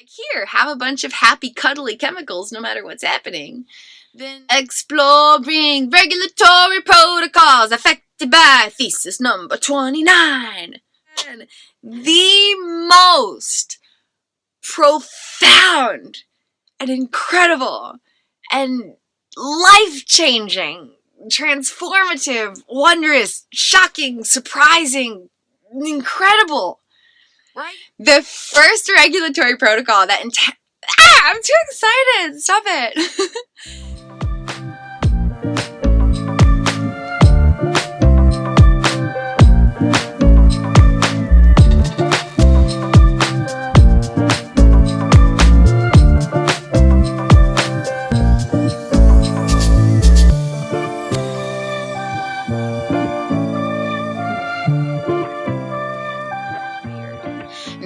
Like, here, have a bunch of happy, cuddly chemicals no matter what's happening. Then exploring regulatory protocols affected by thesis number 29. And the most profound and incredible and life-changing, transformative, wondrous, shocking, surprising, incredible. Right? The first regulatory protocol that I'm too excited. Stop it.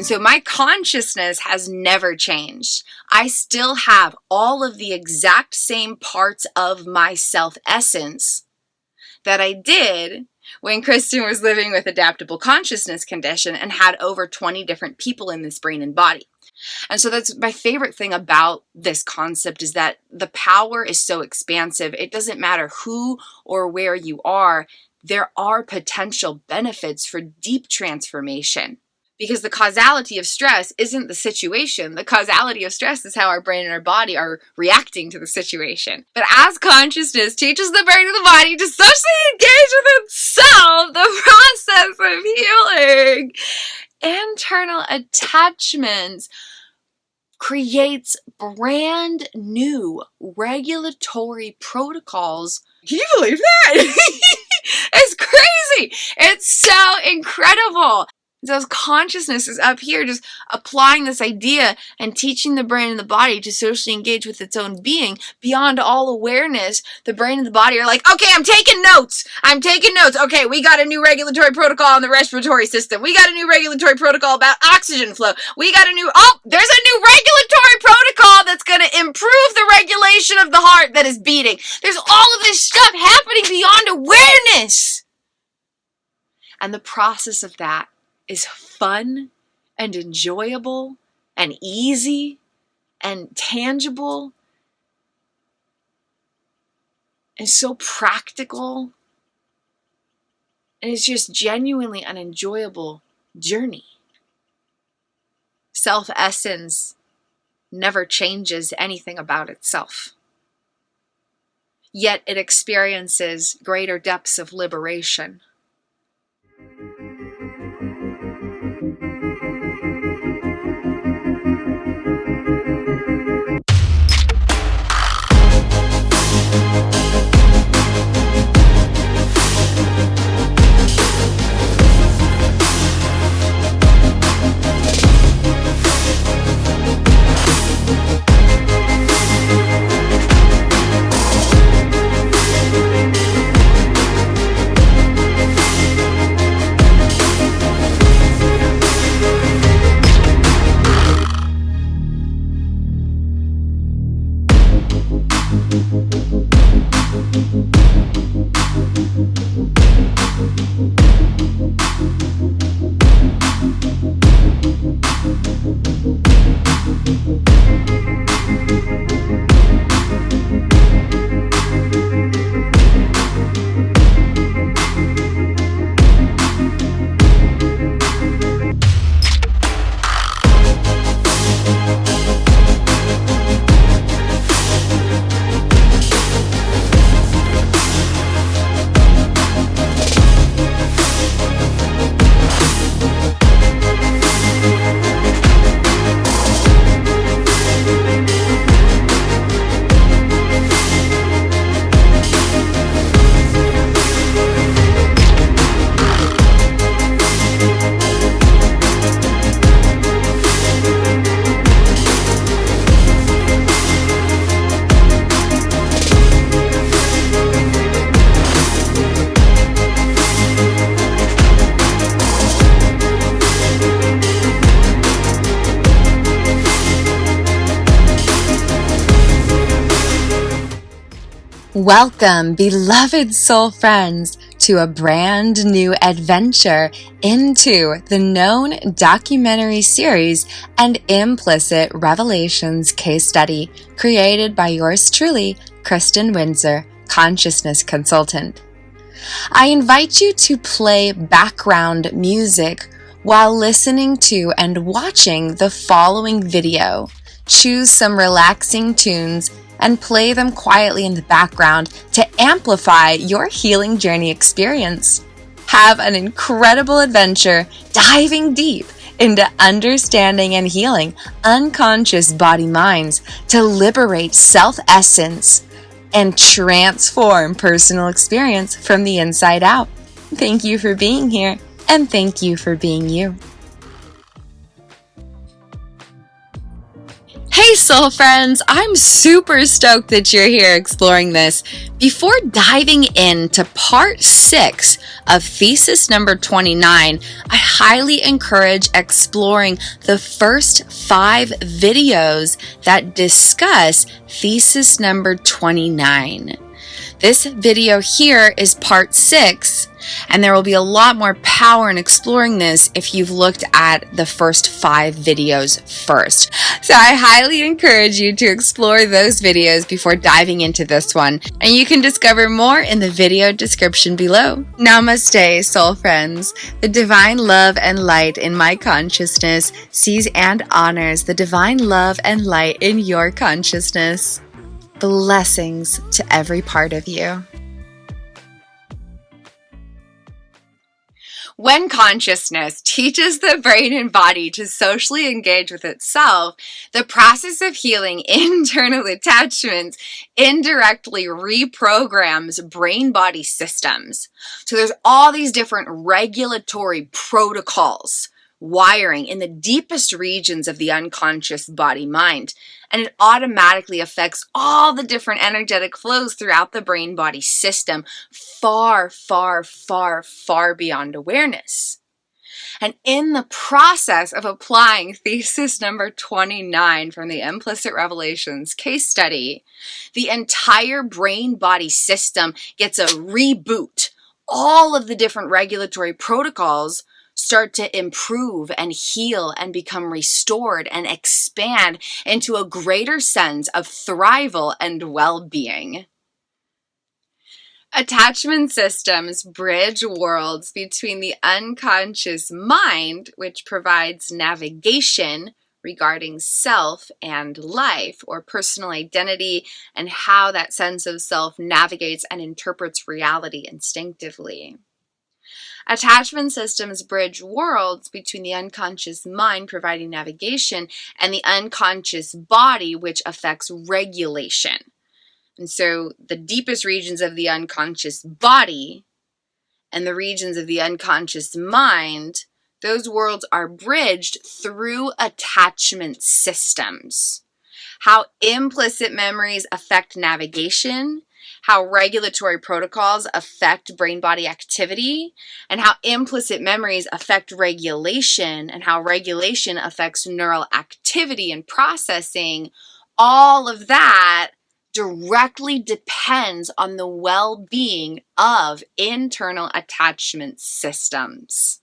So my consciousness has never changed. I still have all of the exact same parts of my self-essence that I did when Kristin was living with adaptable consciousness condition and had over 20 different people in this brain and body. And so that's my favorite thing about this concept, is that the power is so expansive. It doesn't matter who or where you are. There are potential benefits for deep transformation. Because the causality of stress isn't the situation. The causality of stress is how our brain and our body are reacting to the situation. But as consciousness teaches the brain and the body to socially engage with itself, the process of healing internal attachments creates brand new regulatory protocols. Can you believe that? It's crazy. It's so incredible. So consciousness is up here just applying this idea and teaching the brain and the body to socially engage with its own being beyond all awareness. The brain and the body are like, okay, I'm taking notes. Okay, we got a new regulatory protocol on the respiratory system. We got a new regulatory protocol about oxygen flow. There's a new regulatory protocol that's going to improve the regulation of the heart that is beating. There's all of this stuff happening beyond awareness. And the process of that is fun and enjoyable and easy and tangible and so practical. And it's just genuinely an enjoyable journey. Self-essence never changes anything about itself. Yet it experiences greater depths of liberation. Welcome, beloved soul friends, to a brand new adventure into the known documentary series and Implicit Revelations case study created by yours truly, Kristin Windsor, consciousness consultant. I invite you to play background music while listening to and watching the following video. Choose some relaxing tunes and play them quietly in the background to amplify your healing journey experience. Have an incredible adventure diving deep into understanding and healing unconscious body minds to liberate self-essence and transform personal experience from the inside out. Thank you for being here, and thank you for being you. Hey soul friends, I'm super stoked that you're here exploring this. Before diving into part 6 of thesis number 29, I highly encourage exploring the first 5 videos that discuss thesis number 29. This video here is part 6, and there will be a lot more power in exploring this if you've looked at the first 5 videos first. So I highly encourage you to explore those videos before diving into this one, and you can discover more in the video description below. Namaste, soul friends. The divine love and light in my consciousness sees and honors the divine love and light in your consciousness. Blessings to every part of you. When consciousness teaches the brain and body to socially engage with itself, the process of healing internal attachments indirectly reprograms brain-body systems. So there's all these different regulatory protocols wiring in the deepest regions of the unconscious body-mind, and it automatically affects all the different energetic flows throughout the brain-body system far, far, far, far beyond awareness. And in the process of applying thesis number 29 from the Implicit Revelations case study, the entire brain-body system gets a reboot. All of the different regulatory protocols start to improve and heal and become restored and expand into a greater sense of thrival and well-being. Attachment systems bridge worlds between the unconscious mind, which provides navigation regarding self and life, or personal identity, and how that sense of self navigates and interprets reality instinctively. Attachment systems bridge worlds between the unconscious mind providing navigation and the unconscious body, which affects regulation. And so the deepest regions of the unconscious body and the regions of the unconscious mind, those worlds are bridged through attachment systems. How implicit memories affect navigation, how regulatory protocols affect brain-body activity, and how implicit memories affect regulation, and how regulation affects neural activity and processing. All of that directly depends on the well-being of internal attachment systems.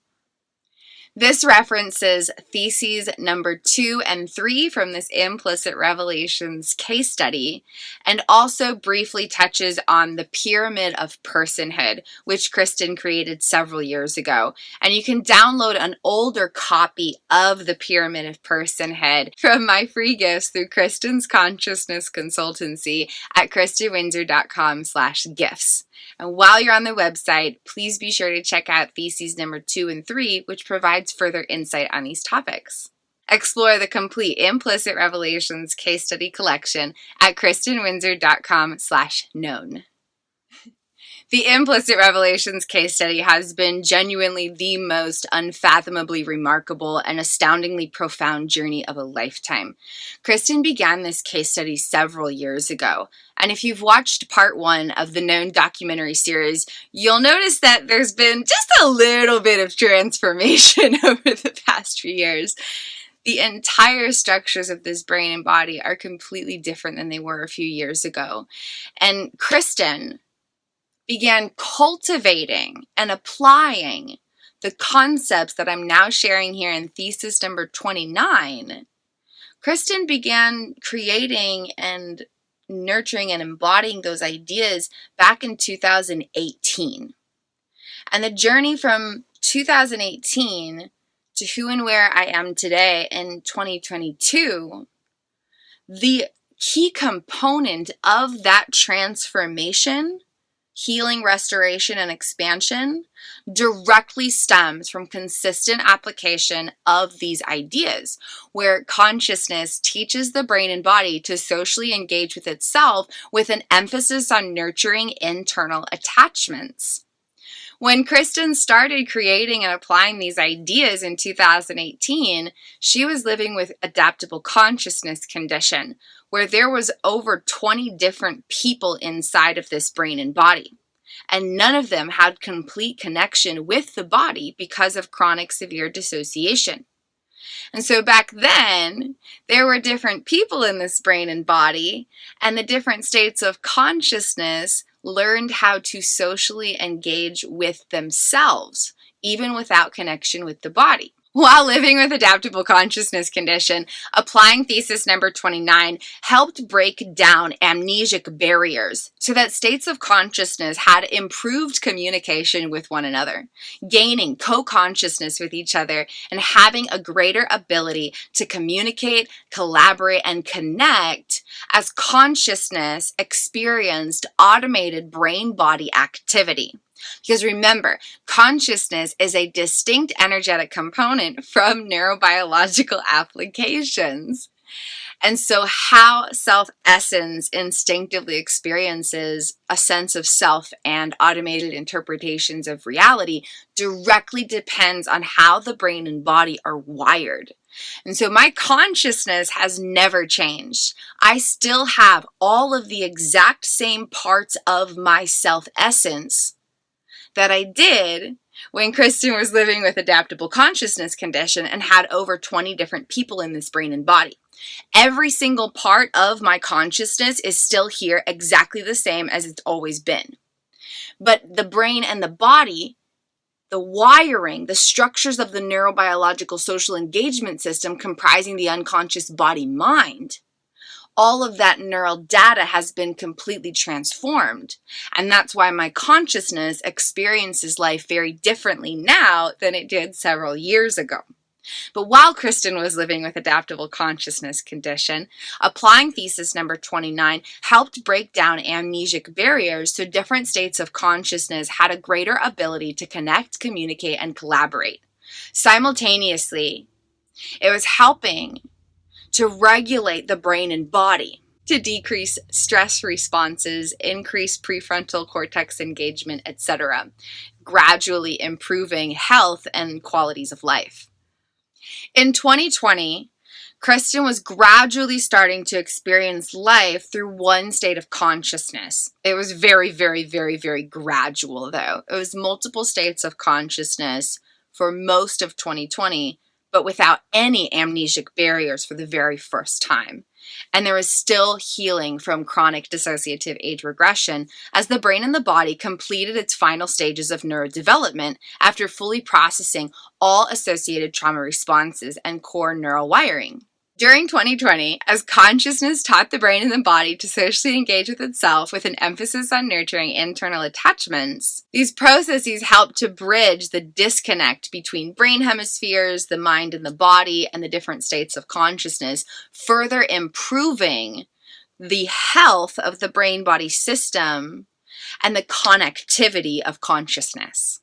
This references theses number 2 and 3 from this Implicit Revelations case study, and also briefly touches on the Pyramid of Personhood, which Kristin created several years ago. And you can download an older copy of the Pyramid of Personhood from my free gifts through Kristin's Consciousness Consultancy at kristinwindsor.com/gifts. And while you're on the website, please be sure to check out theses number 2 and 3, which provides further insight on these topics. Explore the complete Implicit Revelations case study collection at kristinwindsor.com/known. The Implicit Revelations case study has been genuinely the most unfathomably remarkable and astoundingly profound journey of a lifetime. Kristin began this case study several years ago, and if you've watched part 1 of the known documentary series, you'll notice that there's been just a little bit of transformation over the past few years. The entire structures of this brain and body are completely different than they were a few years ago. And Kristin began cultivating and applying the concepts that I'm now sharing here in thesis number 29, Kristin began creating and nurturing and embodying those ideas back in 2018. And the journey from 2018 to who and where I am today in 2022, the key component of that transformation, healing, restoration, and expansion directly stems from consistent application of these ideas, where consciousness teaches the brain and body to socially engage with itself with an emphasis on nurturing internal attachments. When Kristin started creating and applying these ideas in 2018, she was living with adaptable consciousness condition, where there was over 20 different people inside of this brain and body. And none of them had complete connection with the body because of chronic severe dissociation. And so back then, there were different people in this brain and body, and the different states of consciousness learned how to socially engage with themselves, even without connection with the body. While living with adaptable consciousness condition, applying thesis number 29 helped break down amnesic barriers so that states of consciousness had improved communication with one another, gaining co-consciousness with each other, and having a greater ability to communicate, collaborate, and connect as consciousness experienced automated brain-body activity. Because remember, consciousness is a distinct energetic component from neurobiological applications. And so how self-essence instinctively experiences a sense of self and automated interpretations of reality directly depends on how the brain and body are wired. And so my consciousness has never changed. I still have all of the exact same parts of my self-essence that I did when Kristin was living with adaptable consciousness condition and had over 20 different people in this brain and body. Every single part of my consciousness is still here exactly the same as it's always been. But the brain and the body, the wiring, the structures of the neurobiological social engagement system comprising the unconscious body-mind, all of that neural data has been completely transformed. And that's why my consciousness experiences life very differently now than it did several years ago. But while Kristin was living with adaptable consciousness condition, applying thesis number 29 helped break down amnesic barriers so different states of consciousness had a greater ability to connect, communicate, and collaborate. Simultaneously, it was helping to regulate the brain and body, to decrease stress responses, increase prefrontal cortex engagement, etc., gradually improving health and qualities of life. In 2020, Kristin was gradually starting to experience life through one state of consciousness. It was very, very, very, very gradual, though. It was multiple states of consciousness for most of 2020, but without any amnesic barriers for the very first time. And there was still healing from chronic dissociative age regression as the brain and the body completed its final stages of neurodevelopment after fully processing all associated trauma responses and core neural wiring. During 2020, as consciousness taught the brain and the body to socially engage with itself with an emphasis on nurturing internal attachments, these processes helped to bridge the disconnect between brain hemispheres, the mind and the body, and the different states of consciousness, further improving the health of the brain-body system and the connectivity of consciousness.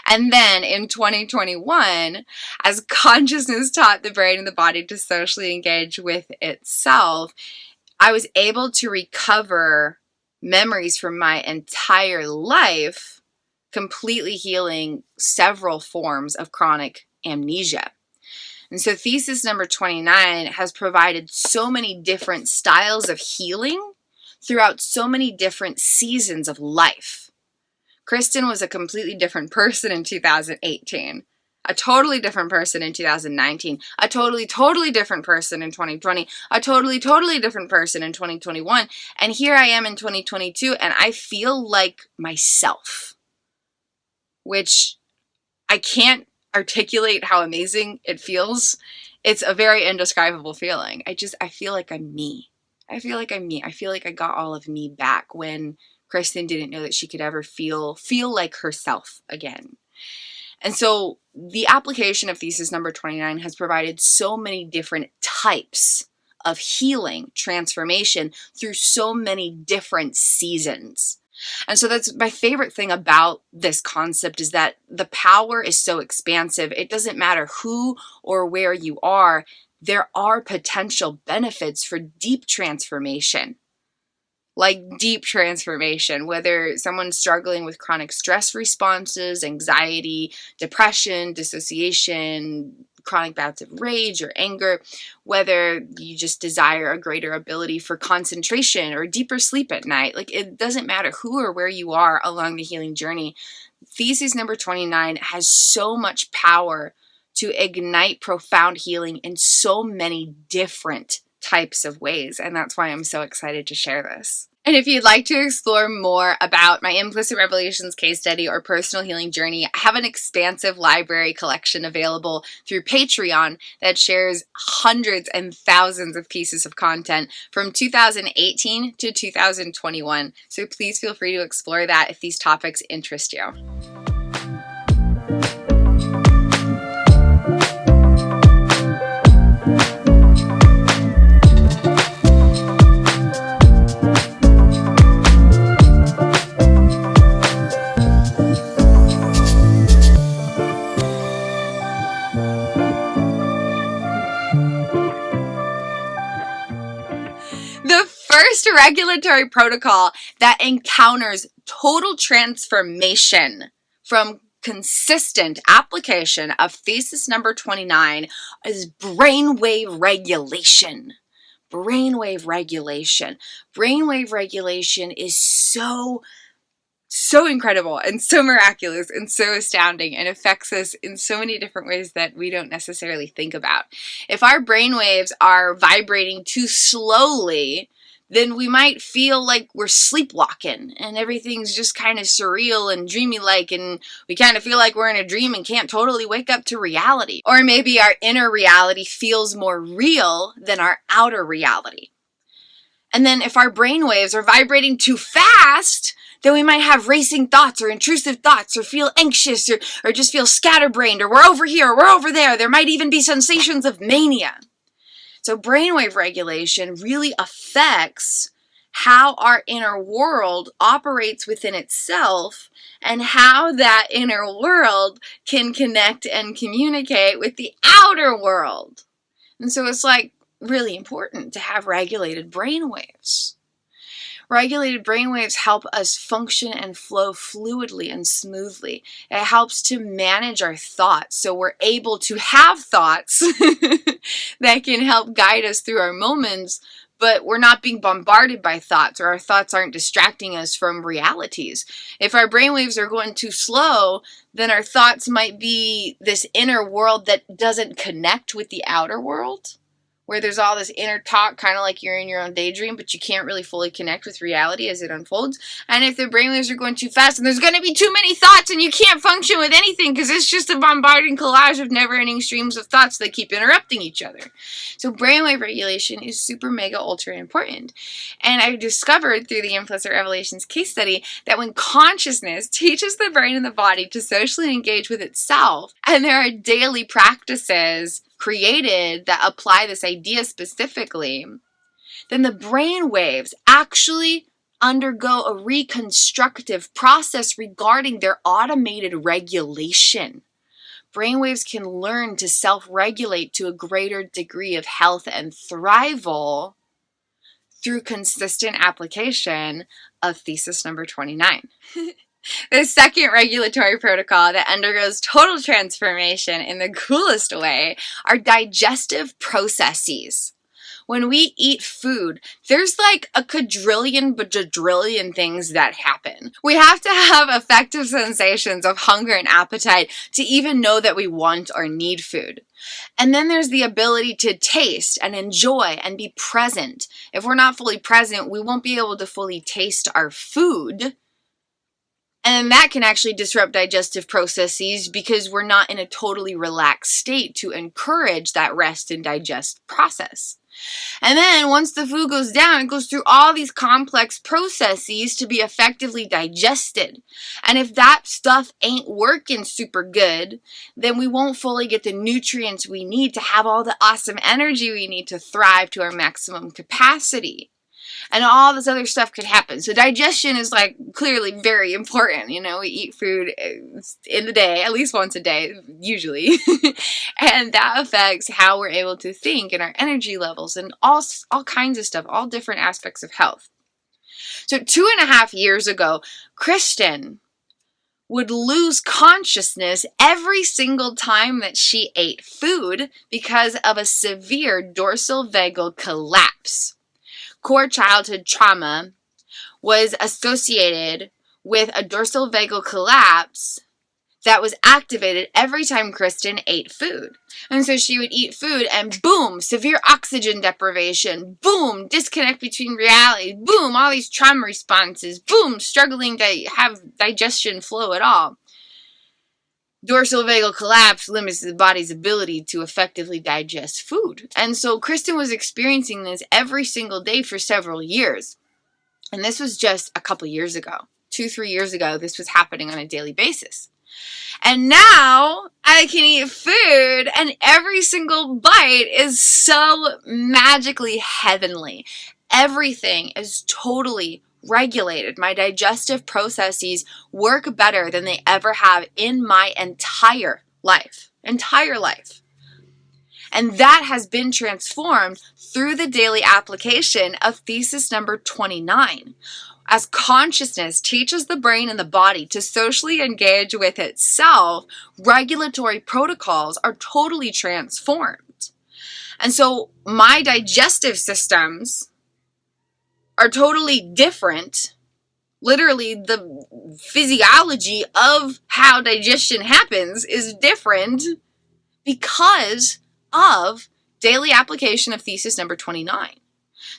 And then in 2021, as consciousness taught the brain and the body to socially engage with itself, I was able to recover memories from my entire life, completely healing several forms of chronic amnesia. And so thesis number 29 has provided so many different styles of healing throughout so many different seasons of life. Kristin was a completely different person in 2018. a totally different person in 2019, a totally different person in 2020, a totally different person in 2021. And here I am in 2022, and I feel like myself, which I can't articulate how amazing it feels. It's a very indescribable feeling. I feel like I'm me. I feel like I'm me. I feel like I got all of me back when Kristin didn't know that she could ever feel like herself again. And so the application of thesis number 29 has provided so many different types of healing, transformation through so many different seasons. And so that's my favorite thing about this concept, is that the power is so expansive. It doesn't matter who or where you are. There are potential benefits for deep transformation. Like deep transformation, whether someone's struggling with chronic stress responses, anxiety, depression, dissociation, chronic bouts of rage or anger, whether you just desire a greater ability for concentration or deeper sleep at night. Like, it doesn't matter who or where you are along the healing journey. Thesis number 29 has so much power to ignite profound healing in so many different types of ways, and that's why I'm so excited to share this. And if you'd like to explore more about my Implicit Revelations case study or personal healing journey, I have an expansive library collection available through Patreon that shares hundreds and thousands of pieces of content from 2018 to 2021. So please feel free to explore that if these topics interest you. First regulatory protocol that encounters total transformation from consistent application of thesis number 29 is brainwave regulation. Brainwave regulation. Brainwave regulation is so incredible and so miraculous and so astounding, and affects us in so many different ways that we don't necessarily think about. If our brainwaves are vibrating too slowly, then we might feel like we're sleepwalking and everything's just kind of surreal and dreamy-like, and we kind of feel like we're in a dream and can't totally wake up to reality. Or maybe our inner reality feels more real than our outer reality. And then if our brainwaves are vibrating too fast, then we might have racing thoughts or intrusive thoughts, or feel anxious, or just feel scatterbrained, or we're over here, or we're over there. There might even be sensations of mania. So brainwave regulation really affects how our inner world operates within itself, and how that inner world can connect and communicate with the outer world. And so it's like really important to have regulated brainwaves. Regulated brainwaves help us function and flow fluidly and smoothly. It helps to manage our thoughts, so we're able to have thoughts that can help guide us through our moments, but we're not being bombarded by thoughts, or our thoughts aren't distracting us from realities. If our brainwaves are going too slow, then our thoughts might be this inner world that doesn't connect with the outer world, where there's all this inner talk, kind of like you're in your own daydream, but you can't really fully connect with reality as it unfolds. And if the brainwaves are going too fast, and there's going to be too many thoughts, and you can't function with anything because it's just a bombarding collage of never-ending streams of thoughts that keep interrupting each other. So brainwave regulation is super, mega, ultra important. And I've discovered through the Implicit Revelations case study that when consciousness teaches the brain and the body to socially engage with itself, and there are daily practices created that apply this idea specifically, then the brain waves actually undergo a reconstructive process regarding their automated regulation. Brainwaves can learn to self-regulate to a greater degree of health and thrival through consistent application of thesis number 29. The second regulatory protocol that undergoes total transformation in the coolest way are digestive processes. When we eat food, there's like a quadrillion, bajadrillion things that happen. We have to have effective sensations of hunger and appetite to even know that we want or need food. And then there's the ability to taste and enjoy and be present. If we're not fully present, we won't be able to fully taste our food. And that can actually disrupt digestive processes because we're not in a totally relaxed state to encourage that rest and digest process. And then once the food goes down, it goes through all these complex processes to be effectively digested. And if that stuff ain't working super good, then we won't fully get the nutrients we need to have all the awesome energy we need to thrive to our maximum capacity. And all this other stuff could happen. So digestion is like clearly very important. You know, we eat food in the day, at least once a day, usually. And that affects how we're able to think and our energy levels and all kinds of stuff, all different aspects of health. So 2.5 years ago, Kristin would lose consciousness every single time that she ate food because of a severe dorsal vagal collapse. Core childhood trauma was associated with a dorsal vagal collapse that was activated every time Kristin ate food. And so she would eat food and boom, severe oxygen deprivation, boom, disconnect between reality, boom, all these trauma responses, boom, struggling to have digestion flow at all. Dorsal vagal collapse limits the body's ability to effectively digest food. And so Kristin was experiencing this every single day for several years. And this was just a couple years ago. 2-3 years ago, this was happening on a daily basis. And now I can eat food and every single bite is so magically heavenly. Everything is totally regulated. My digestive processes work better than they ever have in my entire life. And that has been transformed through the daily application of thesis number 29. As consciousness teaches the brain and the body to socially engage with itself, regulatory protocols are totally transformed. And so my digestive systems are totally different. Literally, the physiology of how digestion happens is different because of daily application of thesis number 29.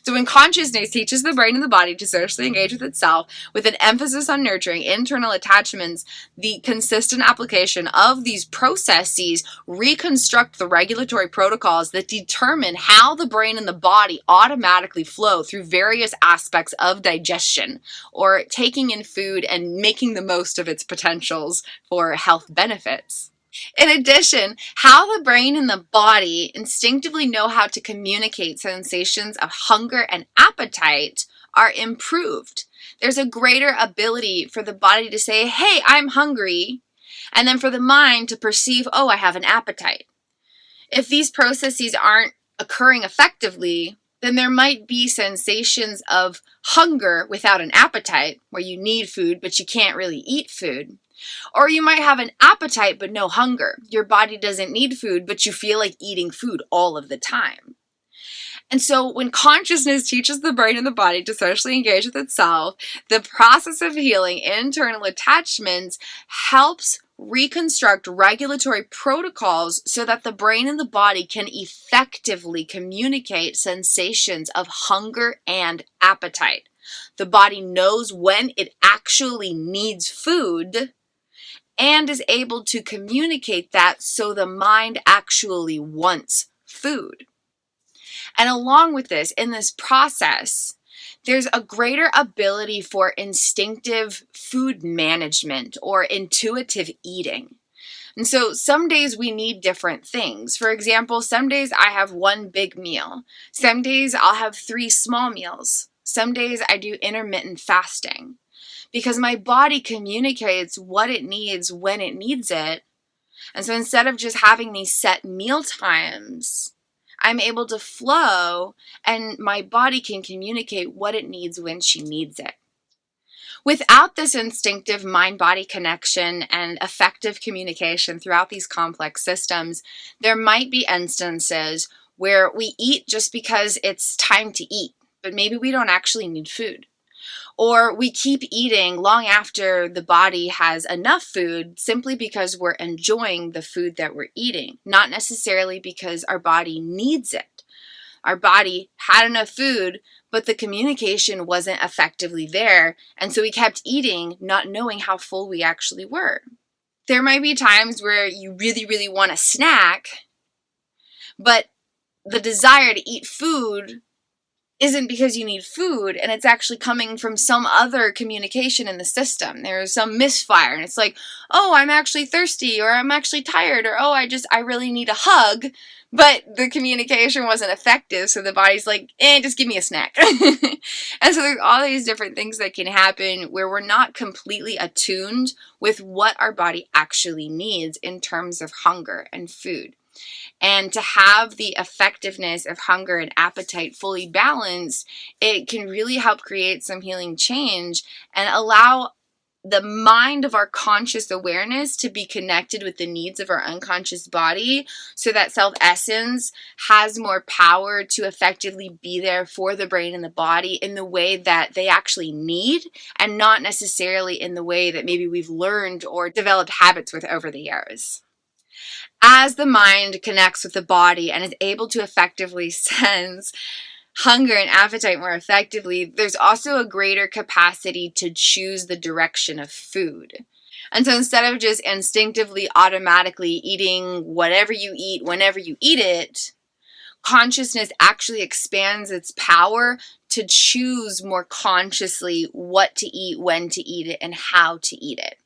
So when consciousness teaches the brain and the body to socially engage with itself with an emphasis on nurturing internal attachments, the consistent application of these processes reconstruct the regulatory protocols that determine how the brain and the body automatically flow through various aspects of digestion or taking in food and making the most of its potentials for health benefits. In addition, how the brain and the body instinctively know how to communicate sensations of hunger and appetite are improved. There's a greater ability for the body to say, hey, I'm hungry, and then for the mind to perceive, oh, I have an appetite. If these processes aren't occurring effectively, then there might be sensations of hunger without an appetite, where you need food, but you can't really eat food. Or you might have an appetite but no hunger. Your body doesn't need food, but you feel like eating food all of the time. And so when consciousness teaches the brain and the body to socially engage with itself, the process of healing internal attachments helps reconstruct regulatory protocols so that the brain and the body can effectively communicate sensations of hunger and appetite. The body knows when it actually needs food and is able to communicate that so the mind actually wants food. And along with this, in this process, there's a greater ability for instinctive food management or intuitive eating. And so some days we need different things. For example, some days I have one big meal. Some days I'll have 3 small meals. Some days I do intermittent fasting. Because my body communicates what it needs when it needs it. And so instead of just having these set meal times, I'm able to flow and my body can communicate what it needs when she needs it. Without this instinctive mind-body connection and effective communication throughout these complex systems, there might be instances where we eat just because it's time to eat, but maybe we don't actually need food. Or we keep eating long after the body has enough food simply because we're enjoying the food that we're eating, not necessarily because our body needs it. Our body had enough food, but the communication wasn't effectively there, and so we kept eating, not knowing how full we actually were. There might be times where you really, really want a snack, but the desire to eat food isn't because you need food, and it's actually coming from some other communication in the system. There's some misfire, and it's like, oh, I'm actually thirsty, or I'm actually tired, or oh, I really need a hug, but the communication wasn't effective, so the body's like, just give me a snack. And so there's all these different things that can happen where we're not completely attuned with what our body actually needs in terms of hunger and food. And to have the effectiveness of hunger and appetite fully balanced, it can really help create some healing change and allow the mind of our conscious awareness to be connected with the needs of our unconscious body, so that self-essence has more power to effectively be there for the brain and the body in the way that they actually need, and not necessarily in the way that maybe we've learned or developed habits with over the years. As the mind connects with the body and is able to effectively sense hunger and appetite more effectively, there's also a greater capacity to choose the direction of food. And so instead of just instinctively, automatically eating whatever you eat whenever you eat it, consciousness actually expands its power to choose more consciously what to eat, when to eat it, and how to eat it.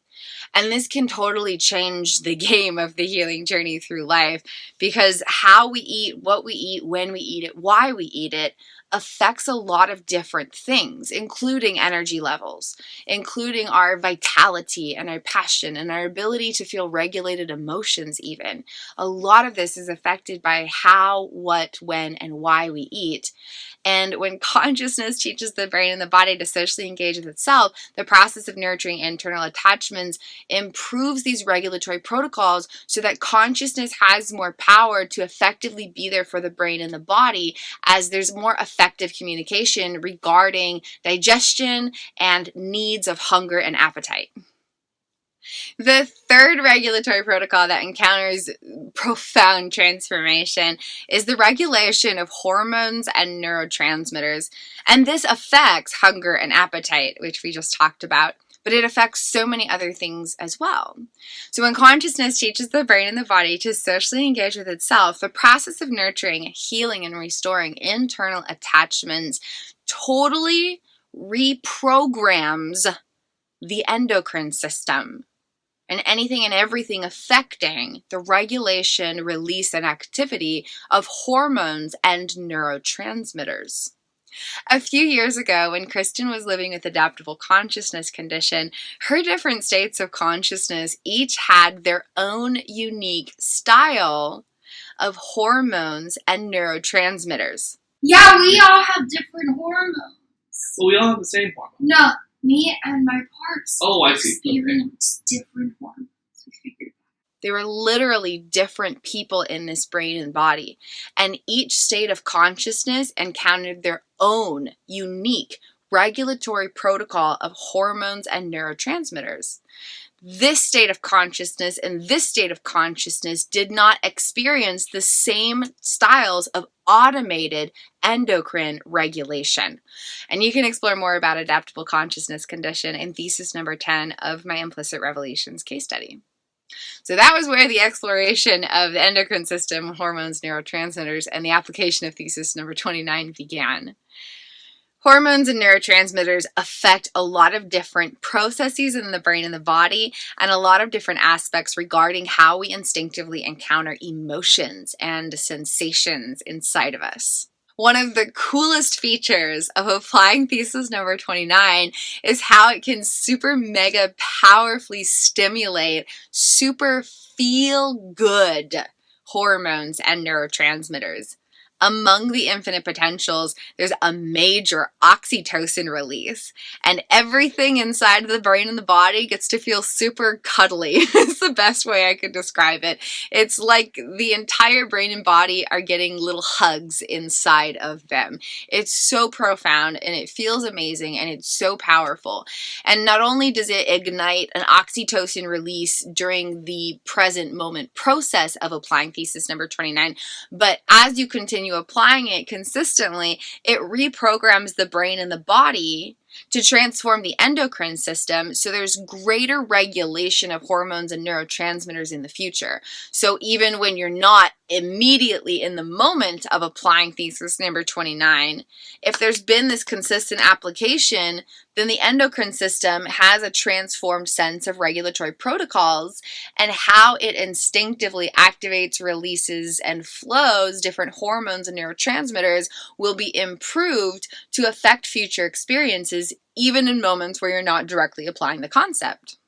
And this can totally change the game of the healing journey through life, because how we eat, what we eat, when we eat it, why we eat it, affects a lot of different things, including energy levels, including our vitality and our passion and our ability to feel regulated emotions even. A lot of this is affected by how, what, when, and why we eat. And when consciousness teaches the brain and the body to socially engage with itself, the process of nurturing internal attachments improves these regulatory protocols so that consciousness has more power to effectively be there for the brain and the body, as there's more effective communication regarding digestion and needs of hunger and appetite. The third regulatory protocol that encounters profound transformation is the regulation of hormones and neurotransmitters. And this affects hunger and appetite, which we just talked about, but it affects so many other things as well. So when consciousness teaches the brain and the body to socially engage with itself, the process of nurturing, healing, and restoring internal attachments totally reprograms the endocrine system and anything and everything affecting the regulation, release, and activity of hormones and neurotransmitters. A few years ago, when Kristin was living with adaptable consciousness condition, her different states of consciousness each had their own unique style of hormones and neurotransmitters. Yeah, we all have different hormones. Well, we all have the same hormone. No, me and my parts I see. experience different hormones. We figured that. They were literally different people in this brain and body, and each state of consciousness encountered their own unique regulatory protocol of hormones and neurotransmitters. This state of consciousness and this state of consciousness did not experience the same styles of automated endocrine regulation. And you can explore more about adaptable consciousness condition in thesis number 10 of my Implicit Revelations case study. So that was where the exploration of the endocrine system, hormones, neurotransmitters, and the application of thesis number 29 began. Hormones and neurotransmitters affect a lot of different processes in the brain and the body, and a lot of different aspects regarding how we instinctively encounter emotions and sensations inside of us. One of the coolest features of applying thesis number 29 is how it can super mega powerfully stimulate super feel good hormones and neurotransmitters. Among the infinite potentials, there's a major oxytocin release, and everything inside of the brain and the body gets to feel super cuddly. It's the best way I could describe it. It's like the entire brain and body are getting little hugs inside of them. It's so profound, and it feels amazing, and it's so powerful. And not only does it ignite an oxytocin release during the present moment process of applying thesis number 29, but as you continue applying it consistently, it reprograms the brain and the body to transform the endocrine system, so there's greater regulation of hormones and neurotransmitters in the future. So even when you're not immediately in the moment of applying thesis number 29, if there's been this consistent application, then the endocrine system has a transformed sense of regulatory protocols and how it instinctively activates, releases, and flows different hormones and neurotransmitters will be improved to affect future experiences, even in moments where you're not directly applying the concept.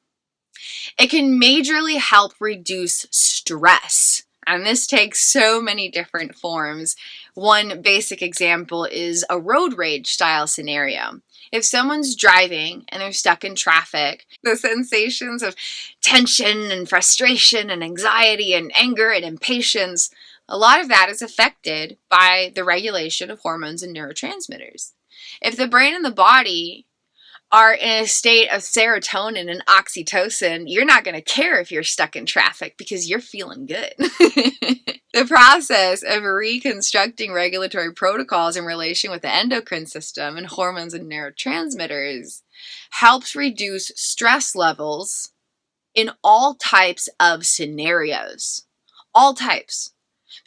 It can majorly help reduce stress. And this takes so many different forms. One basic example is a road rage style scenario. If someone's driving and they're stuck in traffic, the sensations of tension and frustration and anxiety and anger and impatience, a lot of that is affected by the regulation of hormones and neurotransmitters. If the brain and the body are in a state of serotonin and oxytocin, you're not going to care if you're stuck in traffic because you're feeling good. The process of reconstructing regulatory protocols in relation with the endocrine system and hormones and neurotransmitters helps reduce stress levels in all types of scenarios. All types.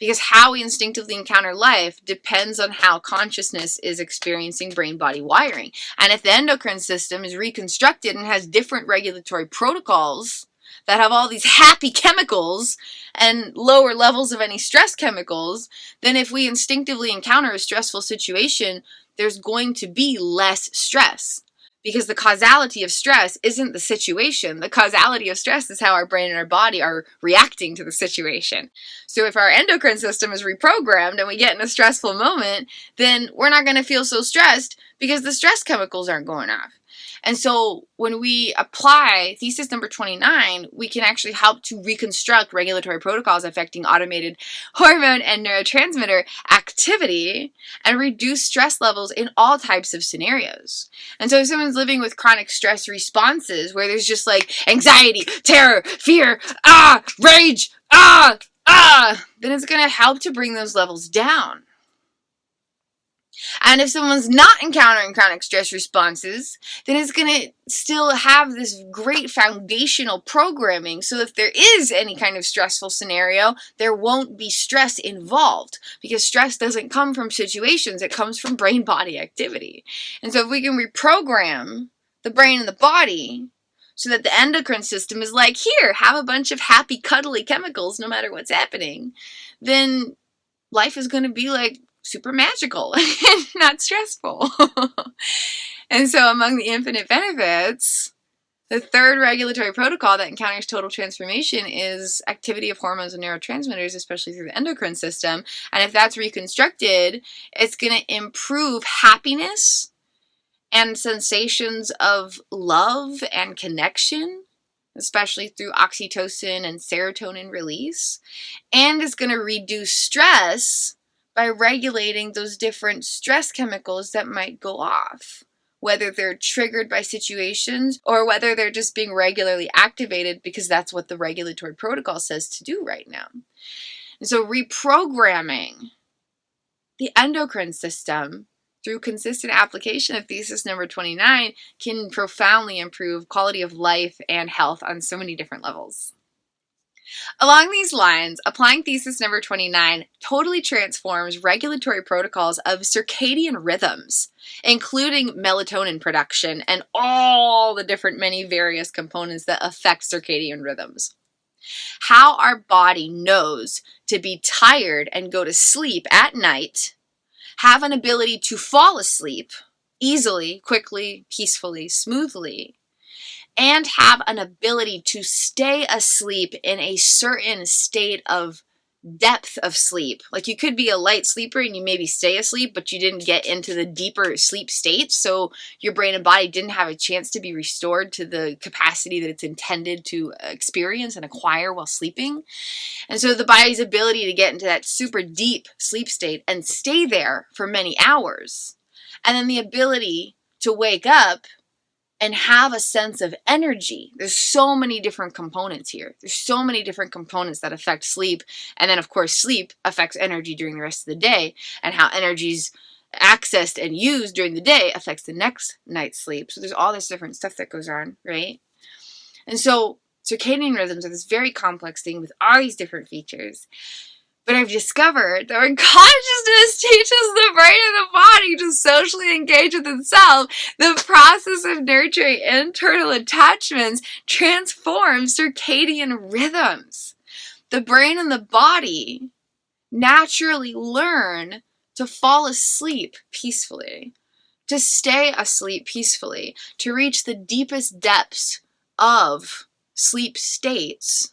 Because how we instinctively encounter life depends on how consciousness is experiencing brain-body wiring. And if the endocrine system is reconstructed and has different regulatory protocols that have all these happy chemicals and lower levels of any stress chemicals, then if we instinctively encounter a stressful situation, there's going to be less stress. Because the causality of stress isn't the situation. The causality of stress is how our brain and our body are reacting to the situation. So if our endocrine system is reprogrammed and we get in a stressful moment, then we're not going to feel so stressed because the stress chemicals aren't going off. And so when we apply thesis number 29, we can actually help to reconstruct regulatory protocols affecting automated hormone and neurotransmitter activity and reduce stress levels in all types of scenarios. And so if someone's living with chronic stress responses where there's just like anxiety, terror, fear, rage, then it's going to help to bring those levels down. And if someone's not encountering chronic stress responses, then it's going to still have this great foundational programming. So if there is any kind of stressful scenario, there won't be stress involved because stress doesn't come from situations. It comes from brain-body activity. And so if we can reprogram the brain and the body so that the endocrine system is like, here, have a bunch of happy, cuddly chemicals no matter what's happening, then life is going to be like super magical and not stressful. And so among the infinite benefits, the third regulatory protocol that encounters total transformation is activity of hormones and neurotransmitters, especially through the endocrine system. And if that's reconstructed, it's going to improve happiness and sensations of love and connection, especially through oxytocin and serotonin release. And it's going to reduce stress by regulating those different stress chemicals that might go off, whether they're triggered by situations or whether they're just being regularly activated because that's what the regulatory protocol says to do right now. And so reprogramming the endocrine system through consistent application of thesis number 29 can profoundly improve quality of life and health on so many different levels. Along these lines, applying thesis number 29 totally transforms regulatory protocols of circadian rhythms, including melatonin production and all the different many various components that affect circadian rhythms. How our body knows to be tired and go to sleep at night, have an ability to fall asleep easily, quickly, peacefully, smoothly, and have an ability to stay asleep in a certain state of depth of sleep. Like you could be a light sleeper and you maybe stay asleep, but you didn't get into the deeper sleep states. So your brain and body didn't have a chance to be restored to the capacity that it's intended to experience and acquire while sleeping. And so the body's ability to get into that super deep sleep state and stay there for many hours. And then the ability to wake up and have a sense of energy. There's so many different components here. There's so many different components that affect sleep. And then, of course, sleep affects energy during the rest of the day. And how energy's accessed and used during the day affects the next night's sleep. So there's all this different stuff that goes on, right? And so circadian rhythms are this very complex thing with all these different features. But I've discovered that when consciousness teaches the brain and the body to socially engage with itself, the process of nurturing internal attachments transforms circadian rhythms. The brain and the body naturally learn to fall asleep peacefully, to stay asleep peacefully, to reach the deepest depths of sleep states,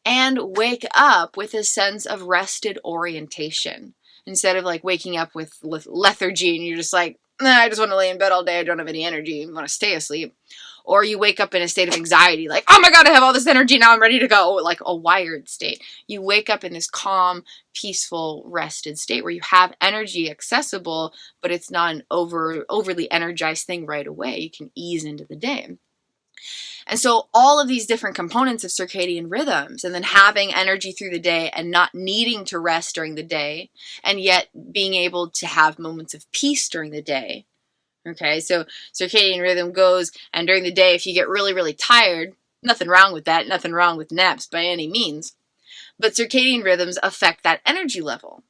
and wake up with a sense of rested orientation. Instead of like waking up with lethargy and you're just like, nah, I just want to lay in bed all day, I don't have any energy, I want to stay asleep. Or you wake up in a state of anxiety, like, oh my God, I have all this energy, now I'm ready to go, like a wired state. You wake up in this calm, peaceful, rested state where you have energy accessible, but it's not an overly energized thing right away. You can ease into the day. And so all of these different components of circadian rhythms, and then having energy through the day and not needing to rest during the day, and yet being able to have moments of peace during the day. Okay, so circadian rhythm goes, and during the day, if you get really, really tired, nothing wrong with that, nothing wrong with naps by any means. But circadian rhythms affect that energy level.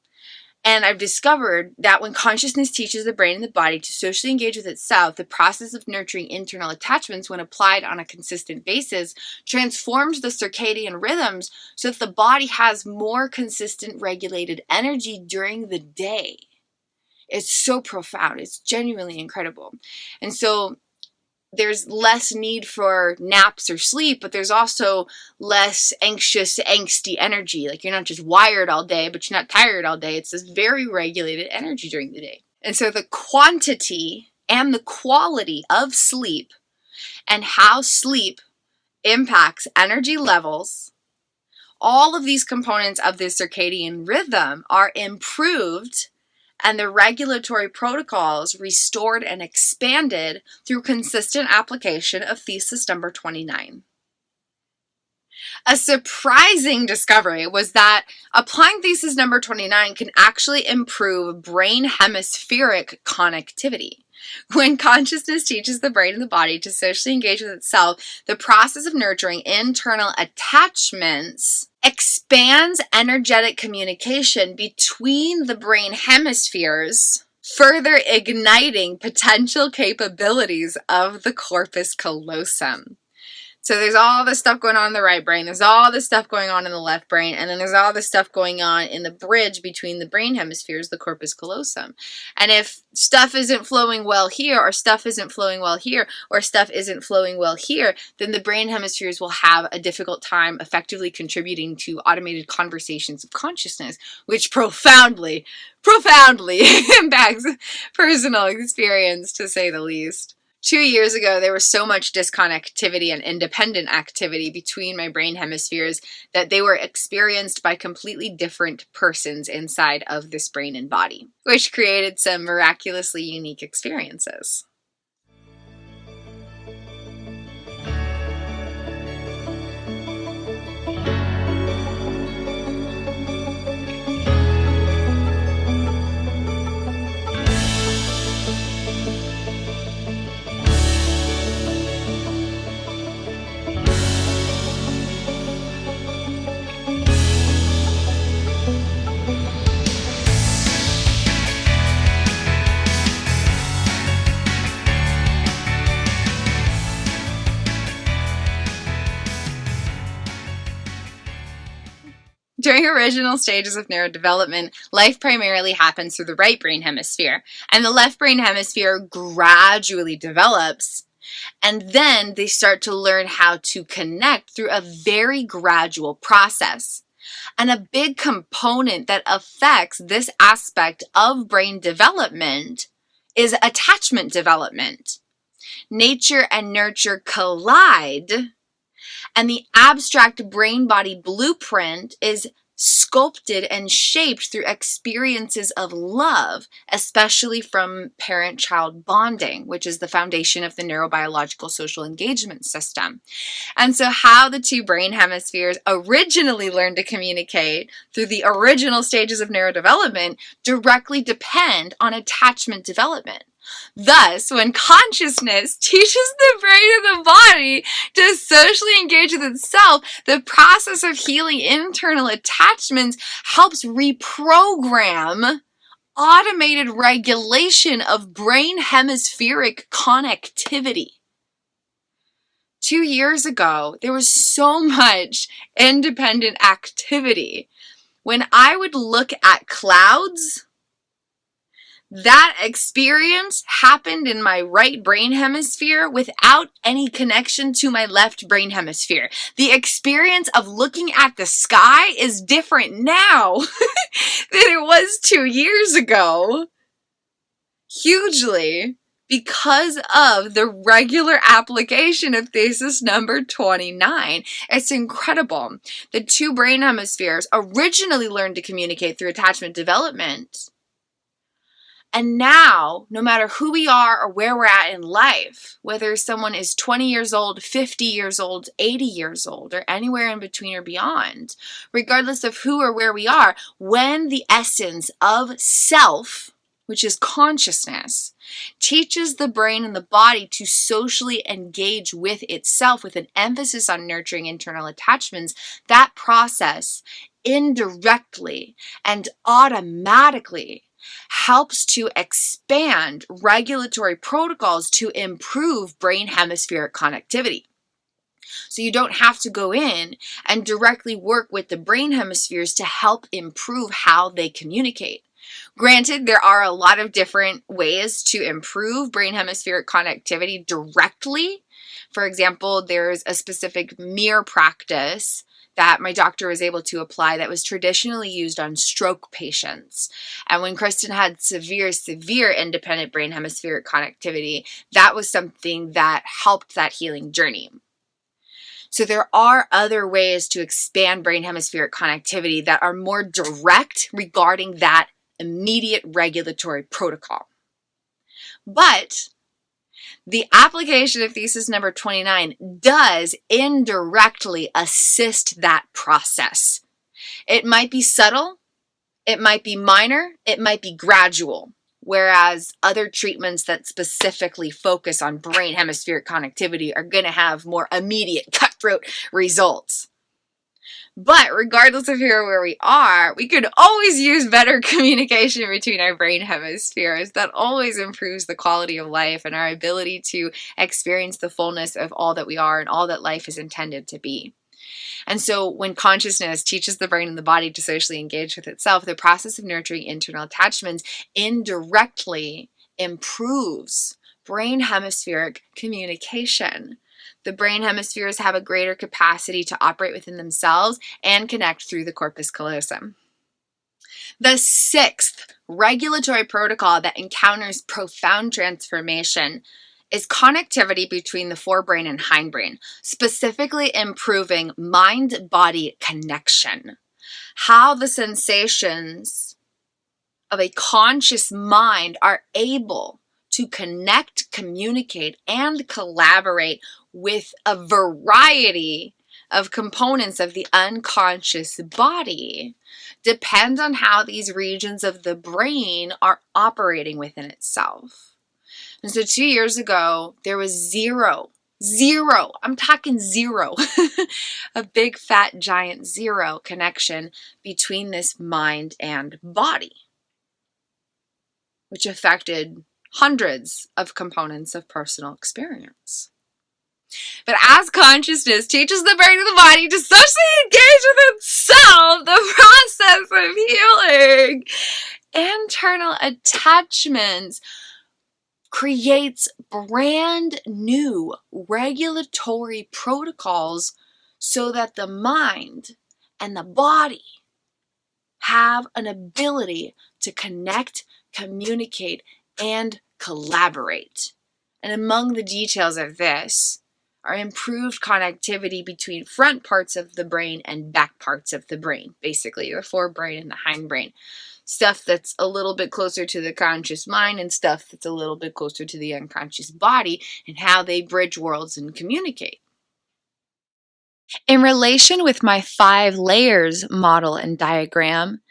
And I've discovered that when consciousness teaches the brain and the body to socially engage with itself, the process of nurturing internal attachments, when applied on a consistent basis, transforms the circadian rhythms so that the body has more consistent regulated energy during the day. It's so profound. It's genuinely incredible. And so there's less need for naps or sleep, but there's also less anxious, angsty energy. Like you're not just wired all day, but you're not tired all day. It's this very regulated energy during the day. And so the quantity and the quality of sleep and how sleep impacts energy levels, all of these components of the circadian rhythm are improved and the regulatory protocols restored and expanded through consistent application of thesis number 29. A surprising discovery was that applying thesis number 29 can actually improve brain hemispheric connectivity. When consciousness teaches the brain and the body to socially engage with itself, the process of nurturing internal attachments expands energetic communication between the brain hemispheres, further igniting potential capabilities of the corpus callosum. So there's all this stuff going on in the right brain, there's all this stuff going on in the left brain, and then there's all this stuff going on in the bridge between the brain hemispheres, the corpus callosum. And if stuff isn't flowing well here, or stuff isn't flowing well here, or stuff isn't flowing well here, then the brain hemispheres will have a difficult time effectively contributing to automated conversations of consciousness, which profoundly impacts personal experience, to say the least. 2 years ago, there was so much disconnectivity and independent activity between my brain hemispheres that they were experienced by completely different persons inside of this brain and body, which created some miraculously unique experiences. During original stages of neurodevelopment, life primarily happens through the right brain hemisphere, and the left brain hemisphere gradually develops, and then they start to learn how to connect through a very gradual process. And a big component that affects this aspect of brain development is attachment development. Nature and nurture collide, and the abstract brain-body blueprint is sculpted and shaped through experiences of love, especially from parent-child bonding, which is the foundation of the neurobiological social engagement system. And so how the two brain hemispheres originally learn to communicate through the original stages of neurodevelopment directly depend on attachment development. Thus, when consciousness teaches the brain and the body to socially engage with itself, the process of healing internal attachments helps reprogram automated regulation of brain hemispheric connectivity. 2 years ago, there was so much independent activity. When I would look at clouds, that experience happened in my right brain hemisphere without any connection to my left brain hemisphere. The experience of looking at the sky is different now than it was 2 years ago. Hugely. Because of the regular application of thesis number 29. It's incredible. The two brain hemispheres originally learned to communicate through attachment development. And now, no matter who we are or where we're at in life, whether someone is 20 years old, 50 years old, 80 years old, or anywhere in between or beyond, regardless of who or where we are, when the essence of self, which is consciousness, teaches the brain and the body to socially engage with itself with an emphasis on nurturing internal attachments, that process indirectly and automatically helps to expand regulatory protocols to improve brain hemispheric connectivity. So you don't have to go in and directly work with the brain hemispheres to help improve how they communicate. Granted, there are a lot of different ways to improve brain hemispheric connectivity directly. For example, there's a specific mirror practice that my doctor was able to apply that was traditionally used on stroke patients. And when Kristin had severe independent brain hemispheric connectivity, that was something that helped that healing journey. So there are other ways to expand brain hemispheric connectivity that are more direct regarding that immediate regulatory protocol. But the application of thesis number 29 does indirectly assist that process. It might be subtle, it might be minor, it might be gradual, whereas other treatments that specifically focus on brain hemispheric connectivity are going to have more immediate cutthroat results. But regardless of here where we are, we could always use better communication between our brain hemispheres. That always improves the quality of life and our ability to experience the fullness of all that we are and all that life is intended to be. And so when consciousness teaches the brain and the body to socially engage with itself, the process of nurturing internal attachments indirectly improves brain hemispheric communication. The brain hemispheres have a greater capacity to operate within themselves and connect through the corpus callosum. The sixth regulatory protocol that encounters profound transformation is connectivity between the forebrain and hindbrain, specifically improving mind-body connection. How the sensations of a conscious mind are able to connect, communicate, and collaborate with a variety of components of the unconscious body depends on how these regions of the brain are operating within itself. And so 2 years ago, there was zero, I'm talking zero, a big fat giant zero connection between this mind and body, which affected hundreds of components of personal experience. But as consciousness teaches the brain and the body to socially engage with itself, the process of healing internal attachments creates brand new regulatory protocols so that the mind and the body have an ability to connect, communicate, and collaborate. And among the details of this are improved connectivity between front parts of the brain and back parts of the brain, basically the forebrain and the hindbrain. Stuff that's a little bit closer to the conscious mind and stuff that's a little bit closer to the unconscious body, and how they bridge worlds and communicate. In relation with my 5 layers model and diagram,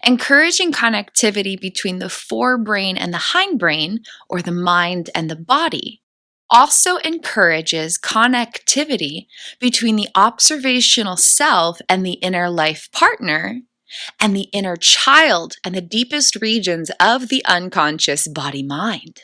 encouraging connectivity between the forebrain and the hindbrain, or the mind and the body, also encourages connectivity between the observational self and the inner life partner, and the inner child and the deepest regions of the unconscious body-mind.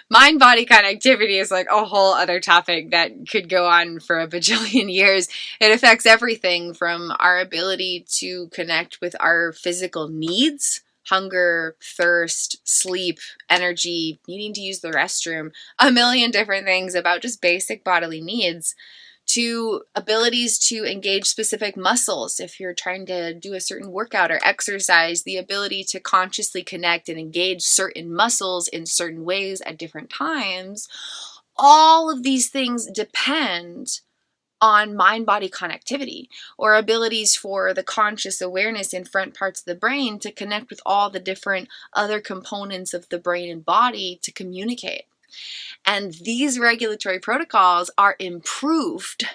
Mind-body connectivity is like a whole other topic that could go on for a bajillion years. It affects everything from our ability to connect with our physical needs, hunger, thirst, sleep, energy, needing to use the restroom, a million different things about just basic bodily needs, to abilities to engage specific muscles. If you're trying to do a certain workout or exercise, the ability to consciously connect and engage certain muscles in certain ways at different times. All of these things depend on mind-body connectivity, or abilities for the conscious awareness in front parts of the brain to connect with all the different other components of the brain and body to communicate. And these regulatory protocols are improved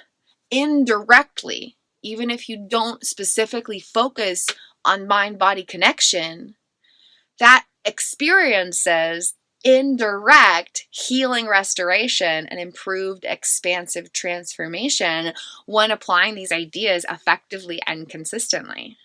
indirectly, even if you don't specifically focus on mind-body connection. That experiences indirect healing, restoration, and improved expansive transformation when applying these ideas effectively and consistently.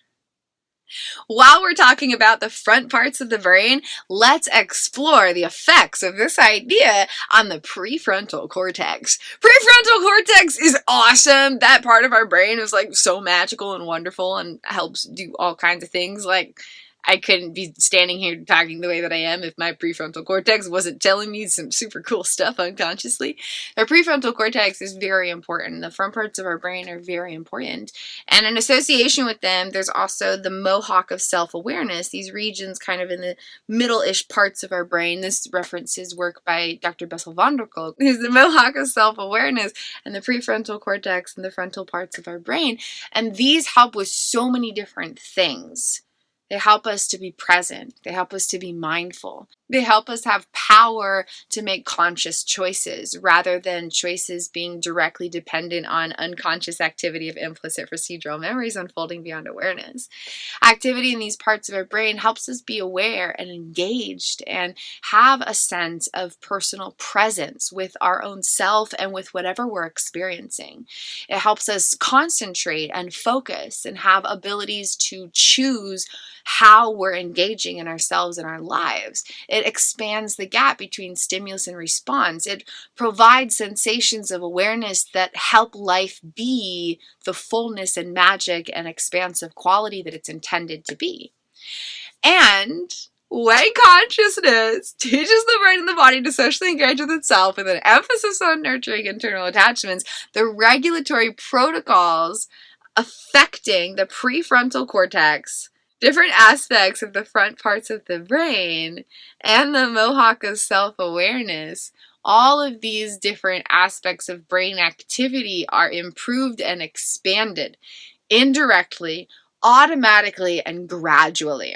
While we're talking about the front parts of the brain, let's explore the effects of this idea on the prefrontal cortex. Prefrontal cortex is awesome. That part of our brain is like so magical and wonderful and helps do all kinds of things. Like, I couldn't be standing here talking the way that I am if my prefrontal cortex wasn't telling me some super cool stuff unconsciously. Our prefrontal cortex is very important. The front parts of our brain are very important. And in association with them, there's also the mohawk of self-awareness, these regions kind of in the middle-ish parts of our brain. This references work by Dr. Bessel van der Kolk. There's the mohawk of self-awareness and the prefrontal cortex and the frontal parts of our brain. And these help with so many different things. They help us to be present. They help us to be mindful. They help us have power to make conscious choices rather than choices being directly dependent on unconscious activity of implicit procedural memories unfolding beyond awareness. Activity in these parts of our brain helps us be aware and engaged and have a sense of personal presence with our own self and with whatever we're experiencing. It helps us concentrate and focus and have abilities to choose how we're engaging in ourselves and our lives. It expands the gap between stimulus and response. It provides sensations of awareness that help life be the fullness and magic and expansive quality that it's intended to be. And when consciousness teaches the brain and the body to socially engage with itself with an emphasis on nurturing internal attachments, the regulatory protocols affecting the prefrontal cortex, different aspects of the front parts of the brain, and the mohawk of self-awareness, all of these different aspects of brain activity are improved and expanded indirectly, automatically, and gradually.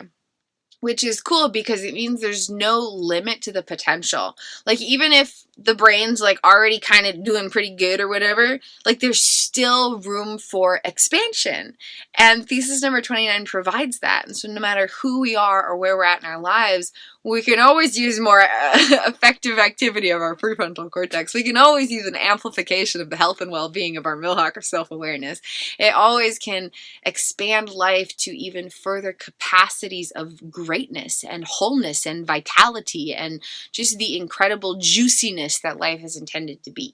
Which is cool because it means there's no limit to the potential. Like, even if the brain's like already kind of doing pretty good or whatever, like there's still room for expansion. And thesis number 29 provides that. And so no matter who we are or where we're at in our lives, we can always use more effective activity of our prefrontal cortex. We can always use an amplification of the health and well-being of our mohawk of self-awareness. It always can expand life to even further capacities of greatness and wholeness and vitality and just the incredible juiciness that life is intended to be.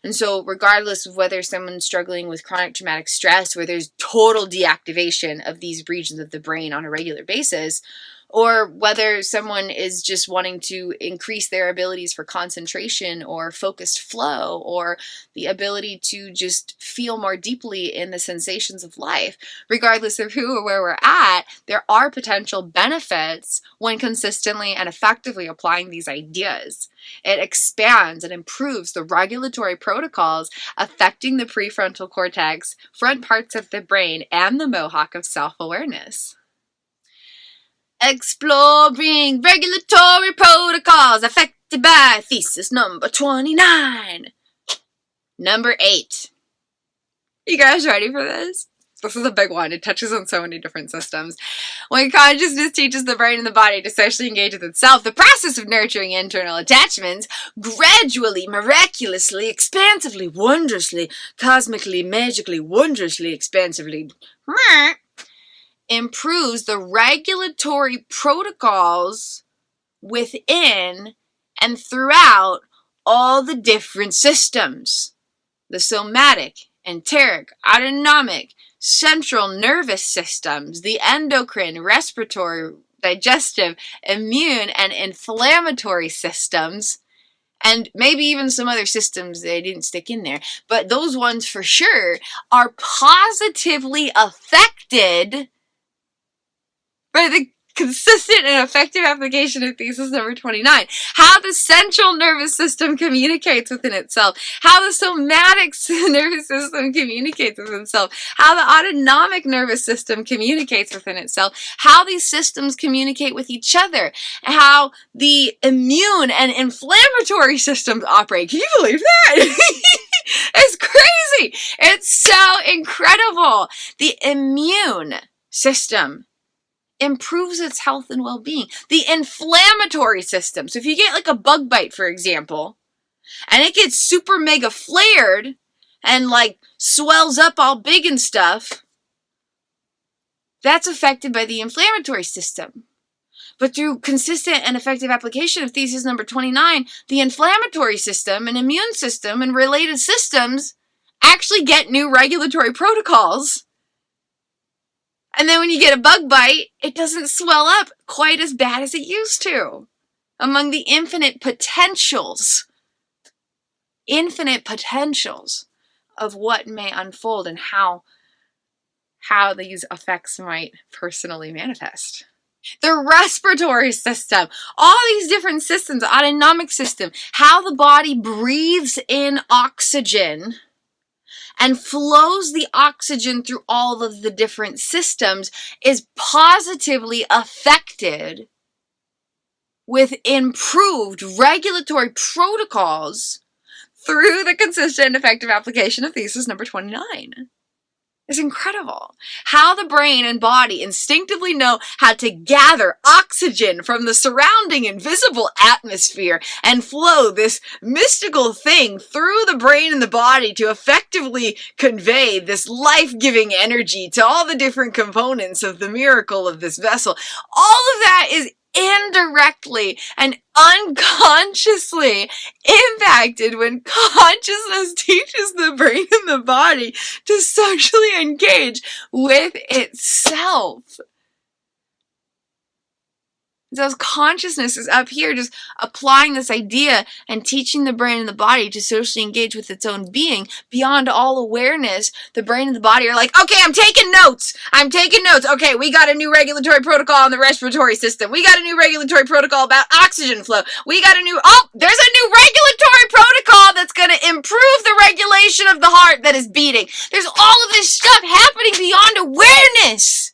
And so regardless of whether someone's struggling with chronic traumatic stress where there's total deactivation of these regions of the brain on a regular basis, or whether someone is just wanting to increase their abilities for concentration or focused flow or the ability to just feel more deeply in the sensations of life. Regardless of who or where we're at, there are potential benefits when consistently and effectively applying these ideas. It expands and improves the regulatory protocols affecting the prefrontal cortex, front parts of the brain, and the mohawk of self-awareness. Exploring regulatory protocols affected by thesis number 29. Number 8. You guys ready for this? This is a big one. It touches on so many different systems. When consciousness teaches the brain and the body to socially engage with itself, the process of nurturing internal attachments gradually, miraculously, expansively, wondrously, cosmically, magically, wondrously, expansively improves the regulatory protocols within and throughout all the different systems. The somatic, enteric, autonomic, central nervous systems, the endocrine, respiratory, digestive, immune, and inflammatory systems, and maybe even some other systems they didn't stick in there, but those ones for sure are positively affected by the consistent and effective application of thesis number 29. How the central nervous system communicates within itself. How the somatic nervous system communicates with itself. How the autonomic nervous system communicates within itself. How these systems communicate with each other. How the immune and inflammatory systems operate. Can you believe that? It's crazy. It's so incredible. The immune system improves its health and well-being. The inflammatory system. So if you get like a bug bite, for example, and it gets super mega flared and like swells up all big and stuff, that's affected by the inflammatory system. But through consistent and effective application of thesis number 29, the inflammatory system and immune system and related systems actually get new regulatory protocols. And then when you get a bug bite, it doesn't swell up quite as bad as it used to. Among the infinite potentials of what may unfold and how these effects might personally manifest. The respiratory system, all these different systems, the autonomic system, how the body breathes in oxygen and flows the oxygen through all of the different systems is positively affected with improved regulatory protocols through the consistent and effective application of thesis number 29. It's incredible how the brain and body instinctively know how to gather oxygen from the surrounding invisible atmosphere and flow this mystical thing through the brain and the body to effectively convey this life-giving energy to all the different components of the miracle of this vessel. All of that is indirectly and unconsciously impacted when consciousness teaches the brain and the body to socially engage with itself. So consciousness is up here just applying this idea and teaching the brain and the body to socially engage with its own being beyond all awareness. The brain and the body are like, okay, I'm taking notes. Okay, we got a new regulatory protocol on the respiratory system. We got a new regulatory protocol about oxygen flow. There's a new regulatory protocol that's going to improve the regulation of the heart that is beating. There's all of this stuff happening beyond awareness.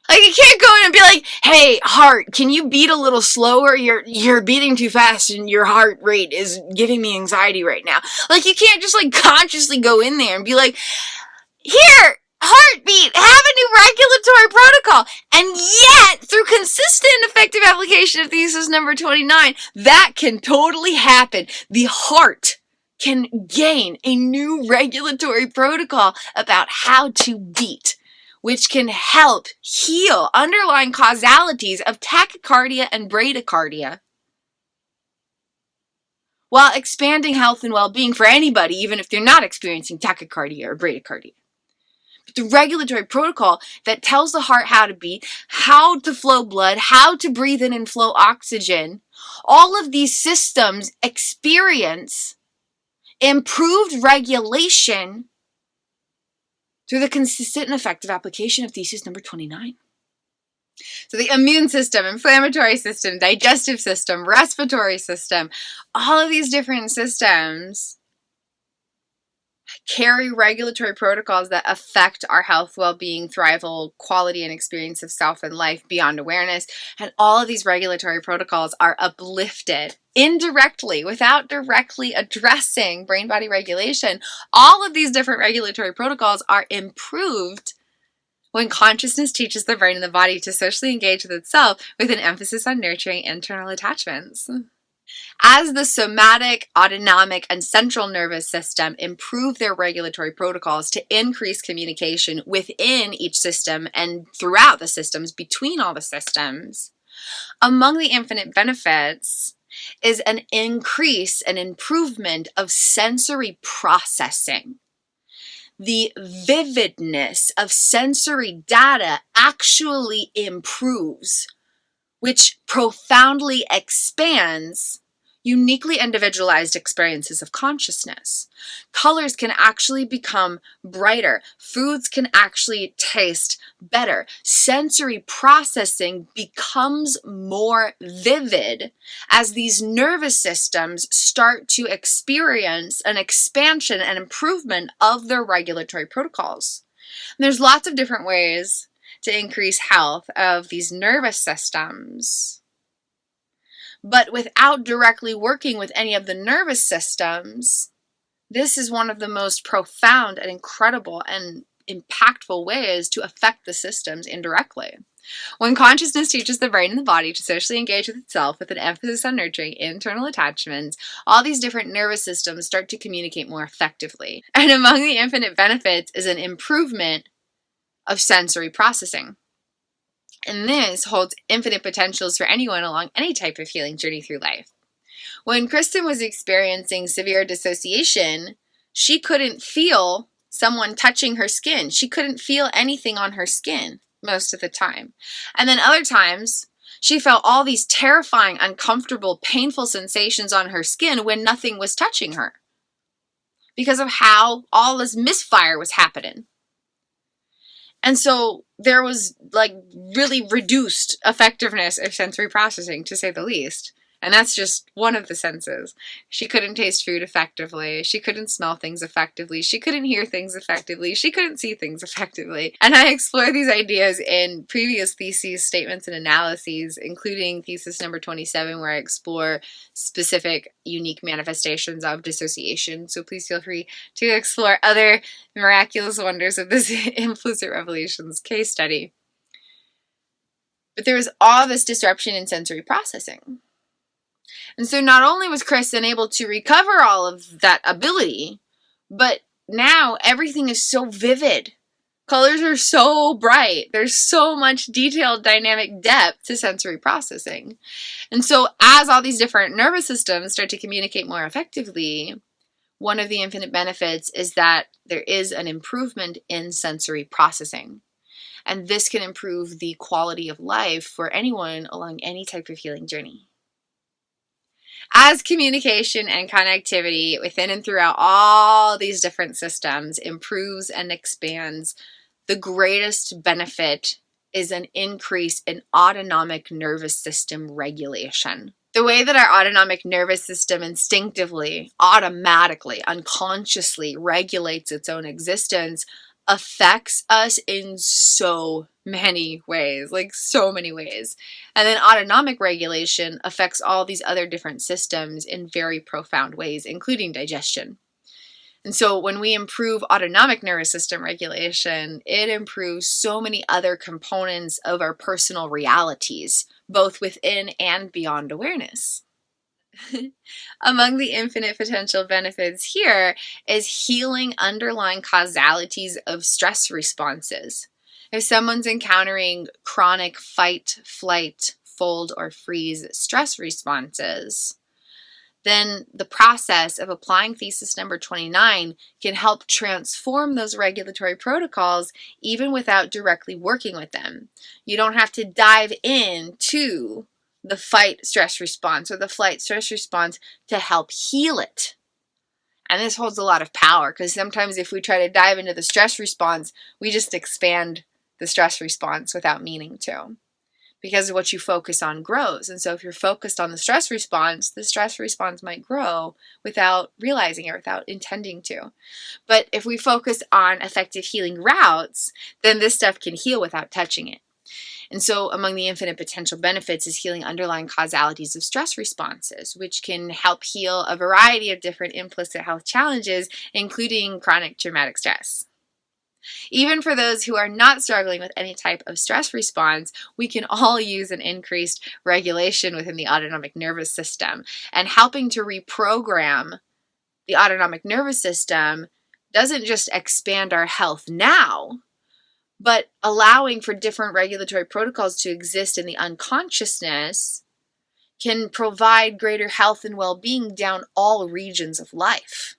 Like, you can't go in and be like, hey, heart, can you beat a little slower? You're beating too fast and your heart rate is giving me anxiety right now. Like, you can't just, like, consciously go in there and be like, here, heartbeat, have a new regulatory protocol. And yet, through consistent and effective application of thesis number 29, that can totally happen. The heart can gain a new regulatory protocol about how to beat, which can help heal underlying causalities of tachycardia and bradycardia, while expanding health and well-being for anybody, even if they're not experiencing tachycardia or bradycardia. the regulatory protocol that tells the heart how to beat, how to flow blood, how to breathe in and flow oxygen. All of these systems experience improved regulation through the consistent and effective application of thesis number 29. So the immune system, inflammatory system, digestive system, respiratory system, all of these different systems carry regulatory protocols that affect our health, well-being, thrival, quality, and experience of self and life beyond awareness. And all of these regulatory protocols are uplifted indirectly, without directly addressing brain-body regulation. All of these different regulatory protocols are improved when consciousness teaches the brain and the body to socially engage with itself with an emphasis on nurturing internal attachments. As the somatic, autonomic, and central nervous system improve their regulatory protocols to increase communication within each system and throughout the systems, between all the systems, among the infinite benefits is an increase and improvement of sensory processing. The vividness of sensory data actually improves, which profoundly expands uniquely individualized experiences of consciousness. Colors can actually become brighter. Foods can actually taste better. Sensory processing becomes more vivid as these nervous systems start to experience an expansion and improvement of their regulatory protocols. And there's lots of different ways to increase health of these nervous systems. But without directly working with any of the nervous systems, this is one of the most profound and incredible and impactful ways to affect the systems indirectly. When consciousness teaches the brain and the body to socially engage with itself with an emphasis on nurturing internal attachments, all these different nervous systems start to communicate more effectively. And among the infinite benefits is an improvement of sensory processing. And this holds infinite potentials for anyone along any type of healing journey through life. When Kristin was experiencing severe dissociation, she couldn't feel someone touching her skin. She couldn't feel anything on her skin most of the time. And then other times, she felt all these terrifying, uncomfortable, painful sensations on her skin when nothing was touching her, because of how all this misfire was happening. And so there was like really reduced effectiveness of sensory processing, to say the least. And that's just one of the senses. She couldn't taste food effectively. She couldn't smell things effectively. She couldn't hear things effectively. She couldn't see things effectively. And I explore these ideas in previous theses, statements, and analyses, including thesis number 27, where I explore specific, unique manifestations of dissociation. So please feel free to explore other miraculous wonders of this Implicit Revelations case study. But there was all this disruption in sensory processing. And so not only was Kristin able to recover all of that ability, but now everything is so vivid. Colors are so bright. There's so much detailed dynamic depth to sensory processing. And so as all these different nervous systems start to communicate more effectively, one of the infinite benefits is that there is an improvement in sensory processing. And this can improve the quality of life for anyone along any type of healing journey. As communication and connectivity within and throughout all these different systems improves and expands, the greatest benefit is an increase in autonomic nervous system regulation. The way that our autonomic nervous system instinctively, automatically, unconsciously regulates its own existence affects us in so many ways, like so many ways. And then autonomic regulation affects all these other different systems in very profound ways, including digestion. And so when we improve autonomic nervous system regulation, it improves so many other components of our personal realities, both within and beyond awareness. Among the infinite potential benefits here is healing underlying causalities of stress responses. If someone's encountering chronic fight, flight, fold, or freeze stress responses, then the process of applying thesis number 29 can help transform those regulatory protocols even without directly working with them. You don't have to dive into the fight stress response or the flight stress response to help heal it. And this holds a lot of power, because sometimes if we try to dive into the stress response, we just expand the stress response without meaning to. Because what you focus on grows. And so if you're focused on the stress response might grow without realizing it, without intending to. But if we focus on effective healing routes, then this stuff can heal without touching it. And so among the infinite potential benefits is healing underlying causalities of stress responses, which can help heal a variety of different implicit health challenges, including chronic traumatic stress. Even for those who are not struggling with any type of stress response, we can all use an increased regulation within the autonomic nervous system. And helping to reprogram the autonomic nervous system doesn't just expand our health now, but allowing for different regulatory protocols to exist in the unconsciousness can provide greater health and well-being down all regions of life.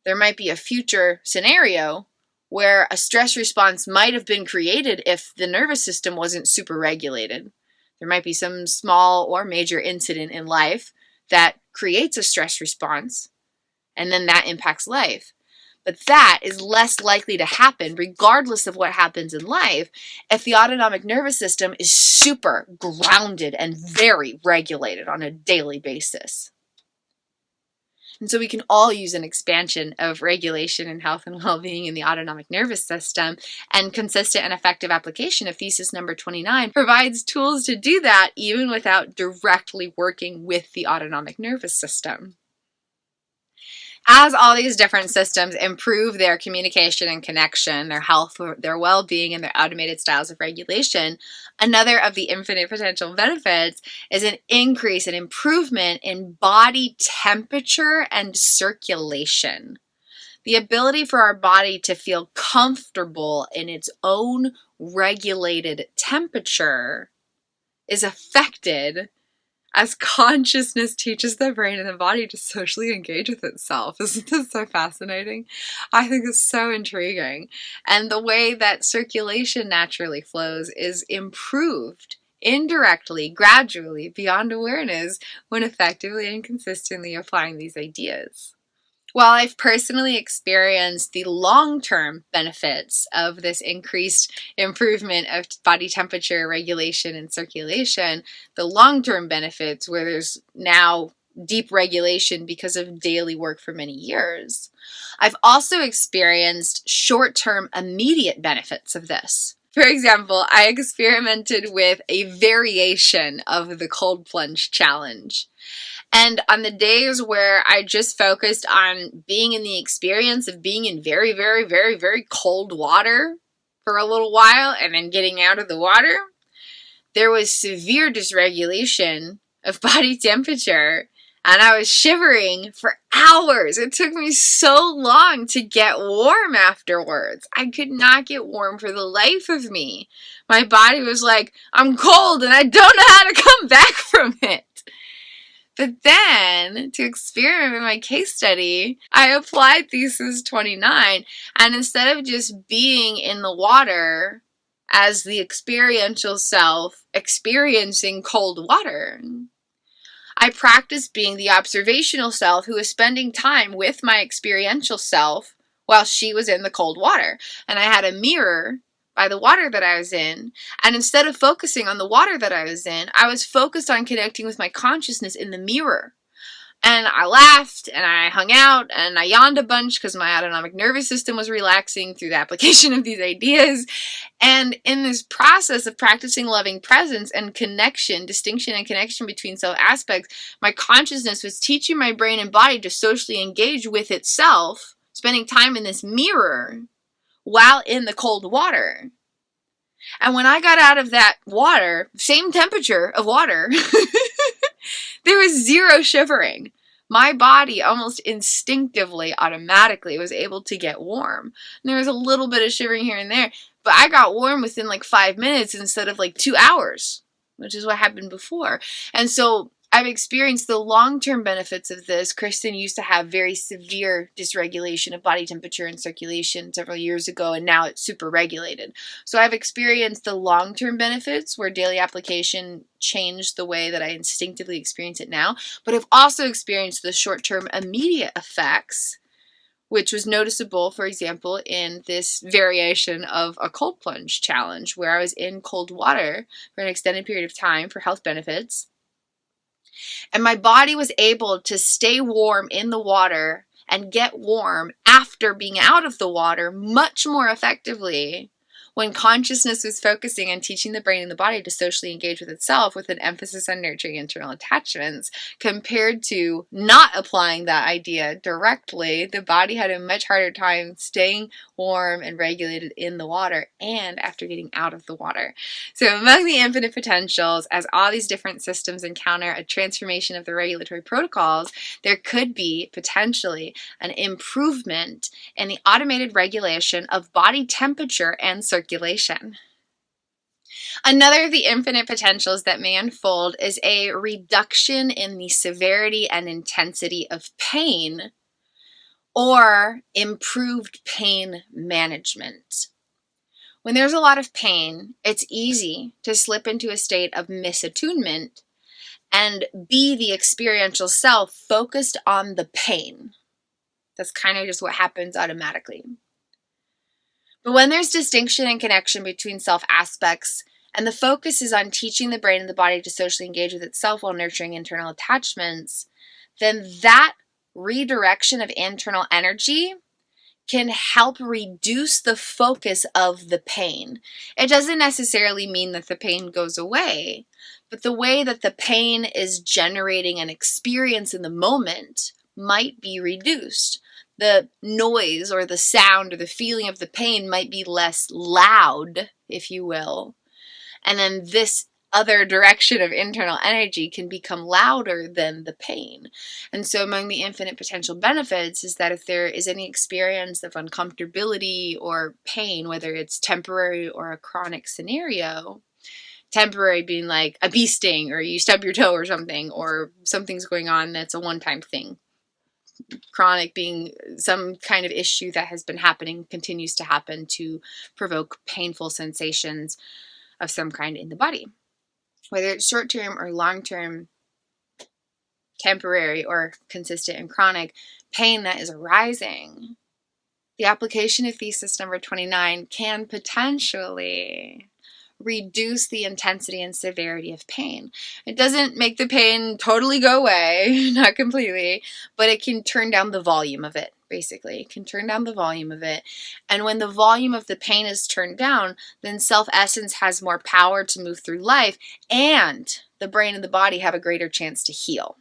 There might be a future scenario where a stress response might have been created if the nervous system wasn't super regulated. There might be some small or major incident in life that creates a stress response, and then that impacts life. But that is less likely to happen, regardless of what happens in life, if the autonomic nervous system is super grounded and very regulated on a daily basis. And so we can all use an expansion of regulation and health and well-being in the autonomic nervous system, and consistent and effective application of thesis number 29 provides tools to do that even without directly working with the autonomic nervous system. As all these different systems improve their communication and connection, their health, their well-being, and their automated styles of regulation, another of the infinite potential benefits is an increase and improvement in body temperature and circulation. The ability for our body to feel comfortable in its own regulated temperature is affected as consciousness teaches the brain and the body to socially engage with itself. Isn't this so fascinating? I think it's so intriguing. And the way that circulation naturally flows is improved indirectly, gradually, beyond awareness, when effectively and consistently applying these ideas. While I've personally experienced the long-term benefits of this increased improvement of body temperature regulation and circulation, the long-term benefits where there's now deep regulation because of daily work for many years, I've also experienced short-term immediate benefits of this. For example, I experimented with a variation of the cold plunge challenge. And on the days where I just focused on being in the experience of being in very, very, very, very cold water for a little while and then getting out of the water, there was severe dysregulation of body temperature, and I was shivering for hours. It took me so long to get warm afterwards. I could not get warm for the life of me. My body was like, I'm cold and I don't know how to come back from it. But then, to experiment with my case study, I applied Thesis 29, and instead of just being in the water as the experiential self experiencing cold water, I practiced being the observational self who was spending time with my experiential self while she was in the cold water. And I had a mirror by the water that I was in, and instead of focusing on the water that I was in, I was focused on connecting with my consciousness in the mirror. And I laughed, and I hung out, and I yawned a bunch because my autonomic nervous system was relaxing through the application of these ideas. And in this process of practicing loving presence and connection, distinction and connection between self aspects, my consciousness was teaching my brain and body to socially engage with itself, spending time in this mirror while in the cold water. And when I got out of that water, same temperature of water, there was zero shivering. My body almost instinctively, automatically was able to get warm. And there was a little bit of shivering here and there, but I got warm within like 5 minutes instead of like 2 hours, which is what happened before. And so I've experienced the long-term benefits of this. Kristin used to have very severe dysregulation of body temperature and circulation several years ago, and now it's super regulated. So I've experienced the long-term benefits where daily application changed the way that I instinctively experience it now, but I've also experienced the short-term immediate effects, which was noticeable, for example, in this variation of a cold plunge challenge where I was in cold water for an extended period of time for health benefits. And my body was able to stay warm in the water and get warm after being out of the water much more effectively when consciousness was focusing on teaching the brain and the body to socially engage with itself with an emphasis on nurturing internal attachments, compared to not applying that idea directly. The body had a much harder time staying warm and regulated in the water and after getting out of the water. So among the infinite potentials, as all these different systems encounter a transformation of the regulatory protocols, there could be potentially an improvement in the automated regulation of body temperature and circulation. Another of the infinite potentials that may unfold is a reduction in the severity and intensity of pain, or improved pain management. When there's a lot of pain, it's easy to slip into a state of misattunement and be the experiential self focused on the pain. That's kind of just what happens automatically. But when there's distinction and connection between self aspects, and the focus is on teaching the brain and the body to socially engage with itself while nurturing internal attachments, then that redirection of internal energy can help reduce the focus of the pain. It doesn't necessarily mean that the pain goes away, but the way that the pain is generating an experience in the moment might be reduced. The noise or the sound or the feeling of the pain might be less loud, if you will. And then this other direction of internal energy can become louder than the pain. And so among the infinite potential benefits is that if there is any experience of uncomfortability or pain, whether it's temporary or a chronic scenario, temporary being like a bee sting or you stub your toe or something's going on that's a one-time thing. Chronic being some kind of issue that has been happening, continues to happen to provoke painful sensations of some kind in the body. Whether it's short-term or long-term, temporary or consistent and chronic pain that is arising, the application of thesis number 29 can potentially reduce the intensity and severity of pain. It doesn't make the pain totally go away, not completely, but it can turn down the volume of it, basically. It can turn down the volume of it. And when the volume of the pain is turned down, then self-essence has more power to move through life, and the brain and the body have a greater chance to heal.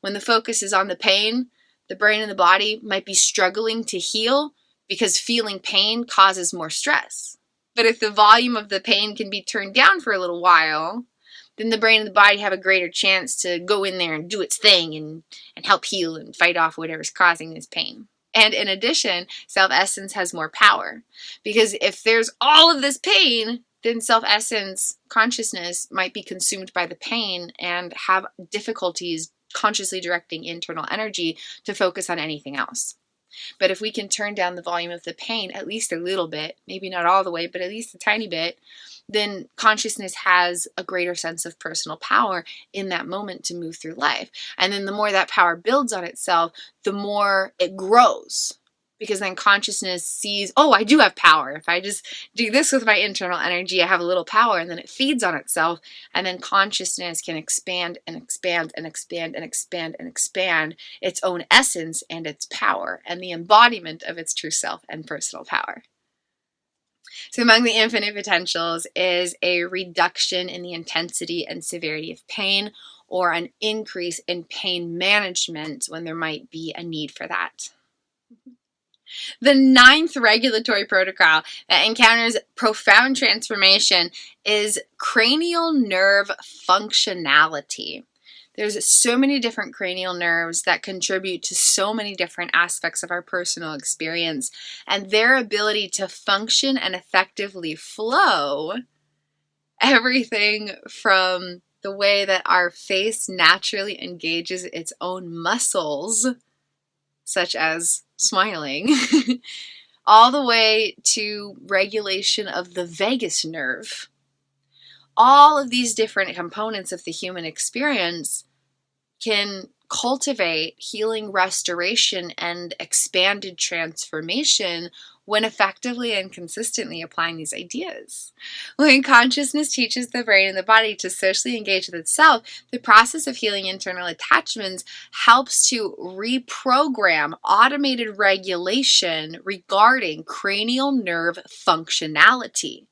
When the focus is on the pain, the brain and the body might be struggling to heal because feeling pain causes more stress. But if the volume of the pain can be turned down for a little while, then the brain and the body have a greater chance to go in there and do its thing and help heal and fight off whatever's causing this pain. And in addition, self-essence has more power. Because if there's all of this pain, then self-essence consciousness might be consumed by the pain and have difficulties consciously directing internal energy to focus on anything else. But if we can turn down the volume of the pain at least a little bit, maybe not all the way, but at least a tiny bit, then consciousness has a greater sense of personal power in that moment to move through life. And then the more that power builds on itself, the more it grows. Because then consciousness sees, oh, I do have power. If I just do this with my internal energy, I have a little power, and then it feeds on itself. And then consciousness can expand and expand and expand and expand and expand its own essence and its power and the embodiment of its true self and personal power. So among the infinite potentials is a reduction in the intensity and severity of pain, or an increase in pain management when there might be a need for that. The 9th regulatory protocol that encounters profound transformation is cranial nerve functionality. There's so many different cranial nerves that contribute to so many different aspects of our personal experience, and their ability to function and effectively flow everything from the way that our face naturally engages its own muscles, such as smiling, all the way to regulation of the vagus nerve. All of these different components of the human experience can cultivate healing, restoration, and expanded transformation when effectively and consistently applying these ideas. When consciousness teaches the brain and the body to socially engage with itself, the process of healing internal attachments helps to reprogram automated regulation regarding cranial nerve functionality.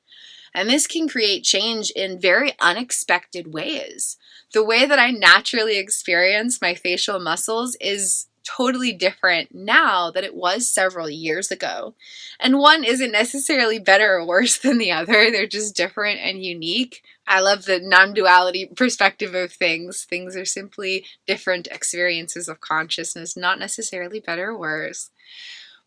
And this can create change in very unexpected ways. The way that I naturally experience my facial muscles is totally different now than it was several years ago. And one isn't necessarily better or worse than the other. They're just different and unique. I love the non-duality perspective of things. Things are simply different experiences of consciousness, not necessarily better or worse.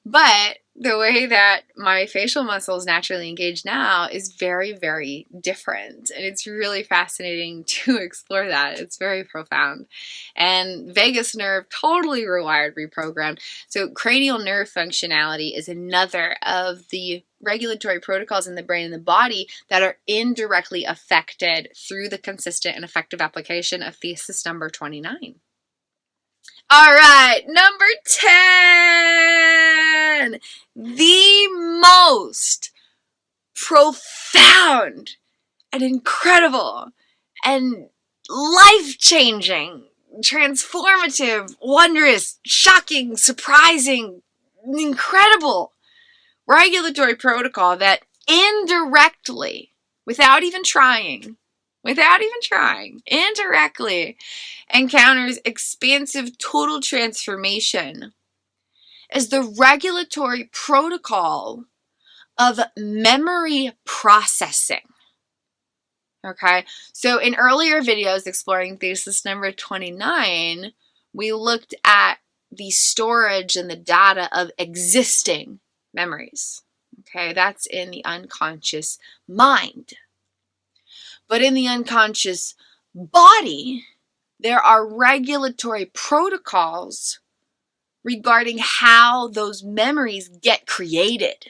But the way that my facial muscles naturally engage now is very, very different. And it's really fascinating to explore that. It's very profound. And vagus nerve, totally rewired, reprogrammed. So cranial nerve functionality is another of the regulatory protocols in the brain and the body that are indirectly affected through the consistent and effective application of thesis number 29. All right, number 10, the most profound and incredible and life-changing, transformative, wondrous, shocking, surprising, incredible regulatory protocol that indirectly, without even trying, indirectly encounters expansive total transformation is the regulatory protocol of memory processing. Okay, so in earlier videos exploring thesis number 29, we looked at the storage and the data of existing memories. Okay, that's in the unconscious mind. But in the unconscious body, there are regulatory protocols regarding how those memories get created.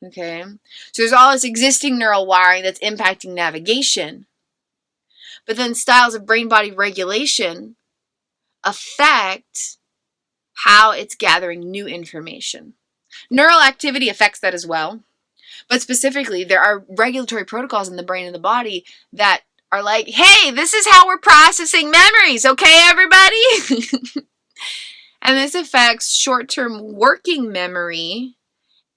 Okay? So there's all this existing neural wiring that's impacting navigation. But then styles of brain-body regulation affect how it's gathering new information. Neural activity affects that as well. But specifically, there are regulatory protocols in the brain and the body that are like, hey, this is how we're processing memories, okay, everybody? And this affects short-term working memory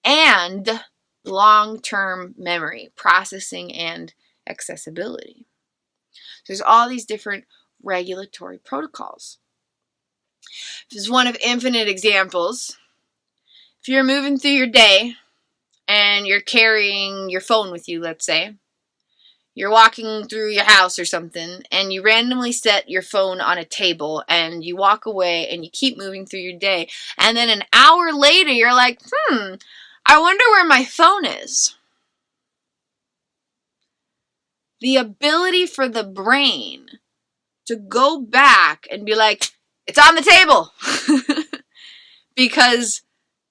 and long-term memory, processing and accessibility. There's all these different regulatory protocols. This is one of infinite examples. If you're moving through your day, and you're carrying your phone with you, let's say. You're walking through your house or something, and you randomly set your phone on a table, and you walk away, and you keep moving through your day. And then an hour later, you're like, I wonder where my phone is. The ability for the brain to go back and be like, it's on the table. Because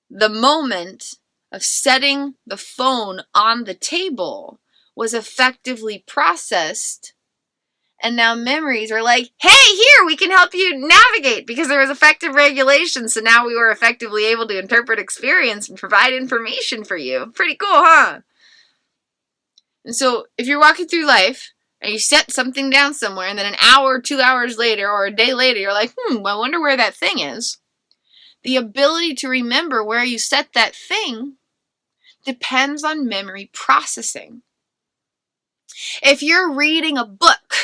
the moment of setting the phone on the table was effectively processed, and now memories are like, hey, here, we can help you navigate because there was effective regulation, so now we were effectively able to interpret experience and provide information for you. Pretty cool, huh? And so if you're walking through life and you set something down somewhere, and then an hour, 2 hours later, or a day later, you're like, I wonder where that thing is. The ability to remember where you set that thing depends on memory processing. If you're reading a book,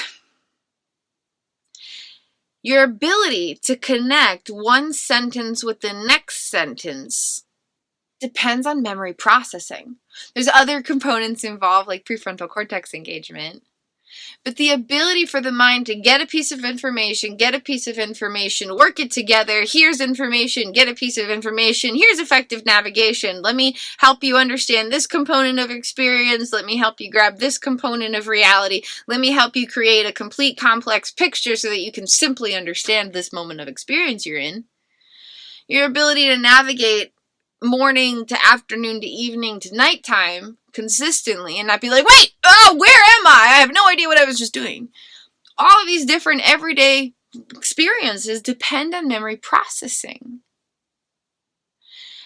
your ability to connect one sentence with the next sentence depends on memory processing. There's other components involved, like prefrontal cortex engagement. But the ability for the mind to get a piece of information, work it together, here's information, get a piece of information, here's effective navigation, let me help you understand this component of experience, let me help you grab this component of reality, let me help you create a complete complex picture so that you can simply understand this moment of experience you're in. Your ability to navigate morning to afternoon to evening to nighttime consistently and not be like, wait, oh, where am I? I have no idea what I was just doing. All of these different everyday experiences depend on memory processing.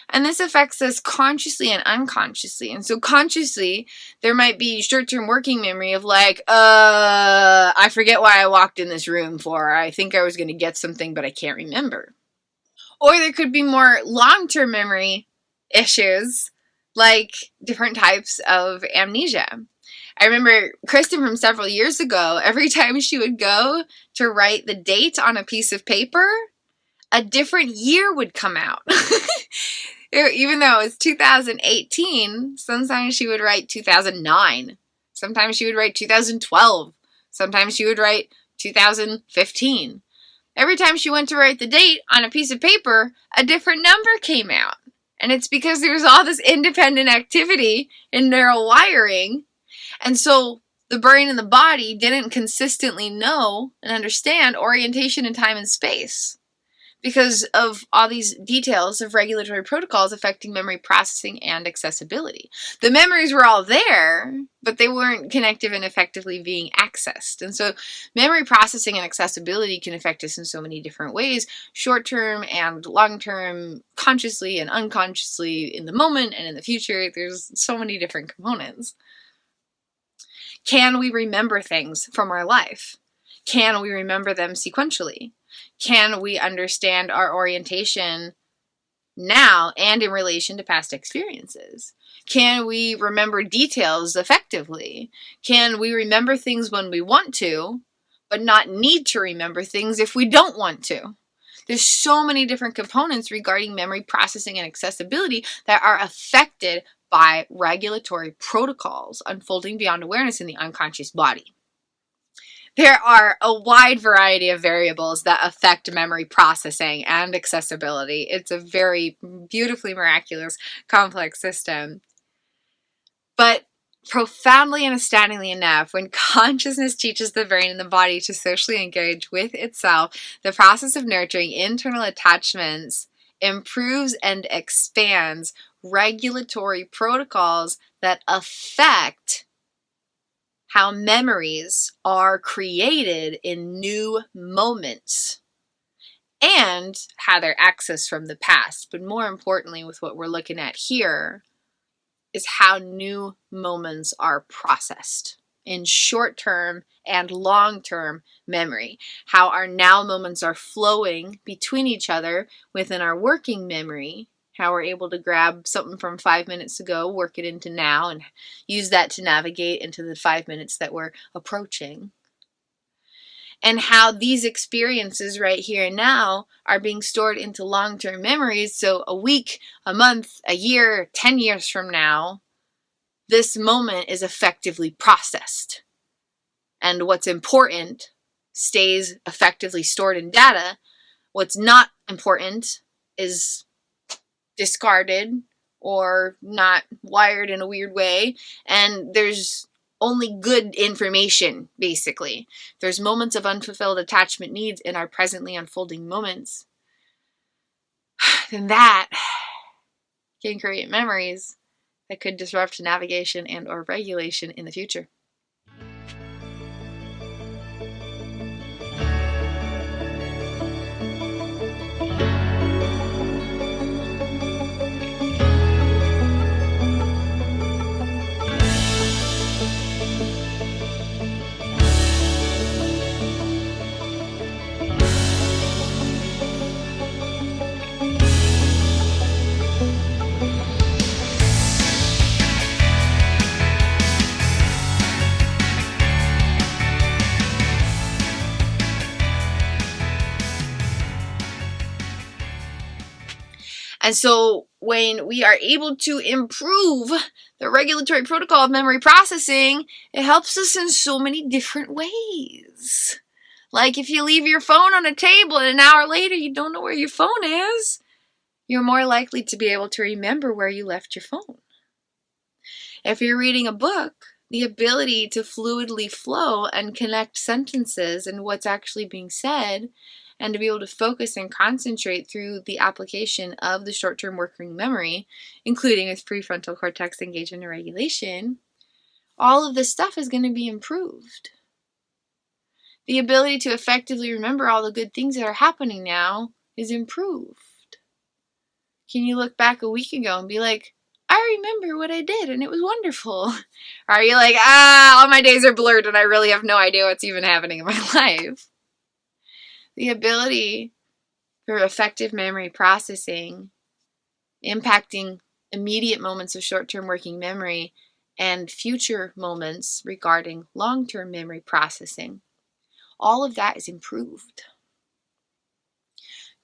And this affects us consciously and unconsciously. And so consciously, there might be short-term working memory of like, I forget why I walked in this room for. I think I was going to get something, but I can't remember. Or there could be more long-term memory issues, like different types of amnesia. I remember Kristin from several years ago, every time she would go to write the date on a piece of paper, a different year would come out. Even though it was 2018, sometimes she would write 2009. Sometimes she would write 2012. Sometimes she would write 2015. Every time she went to write the date on a piece of paper, a different number came out. And it's because there was all this independent activity in neural wiring. And so the brain and the body didn't consistently know and understand orientation in time and space because of all these details of regulatory protocols affecting memory processing and accessibility. The memories were all there, but they weren't connective and effectively being accessed. And so memory processing and accessibility can affect us in so many different ways, short-term and long-term, consciously and unconsciously, in the moment and in the future. There's so many different components. Can we remember things from our life? Can we remember them sequentially? Can we understand our orientation now and in relation to past experiences? Can we remember details effectively? Can we remember things when we want to, but not need to remember things if we don't want to? There's so many different components regarding memory processing and accessibility that are affected by regulatory protocols unfolding beyond awareness in the unconscious body. There are a wide variety of variables that affect memory processing and accessibility. It's a very beautifully miraculous, complex system. But profoundly and astoundingly enough, when consciousness teaches the brain and the body to socially engage with itself, the process of nurturing internal attachments improves and expands regulatory protocols that affect how memories are created in new moments and how they're accessed from the past. But more importantly, with what we're looking at here, is how new moments are processed in short-term and long-term memory. How our now moments are flowing between each other within our working memory. How we're able to grab something from 5 minutes ago, work it into now, and use that to navigate into the 5 minutes that we're approaching. And how these experiences right here and now are being stored into long-term memories. So a week, a month, a year, 10 years from now, this moment is effectively processed. And what's important stays effectively stored in data. What's not important is discarded or not wired in a weird way, and there's only good information, basically. There's moments of unfulfilled attachment needs in our presently unfolding moments, then that can create memories that could disrupt navigation and or regulation in the future. And so when we are able to improve the regulatory protocol of memory processing, it helps us in so many different ways. Like if you leave your phone on a table and an hour later you don't know where your phone is, you're more likely to be able to remember where you left your phone. If you're reading a book, the ability to fluidly flow and connect sentences and what's actually being said, and to be able to focus and concentrate through the application of the short-term working memory, including with prefrontal cortex engagement and regulation, all of this stuff is going to be improved. The ability to effectively remember all the good things that are happening now is improved. Can you look back a week ago and be like, I remember what I did and it was wonderful? Or are you like, all my days are blurred and I really have no idea what's even happening in my life? The ability for effective memory processing, impacting immediate moments of short-term working memory and future moments regarding long-term memory processing, all of that is improved.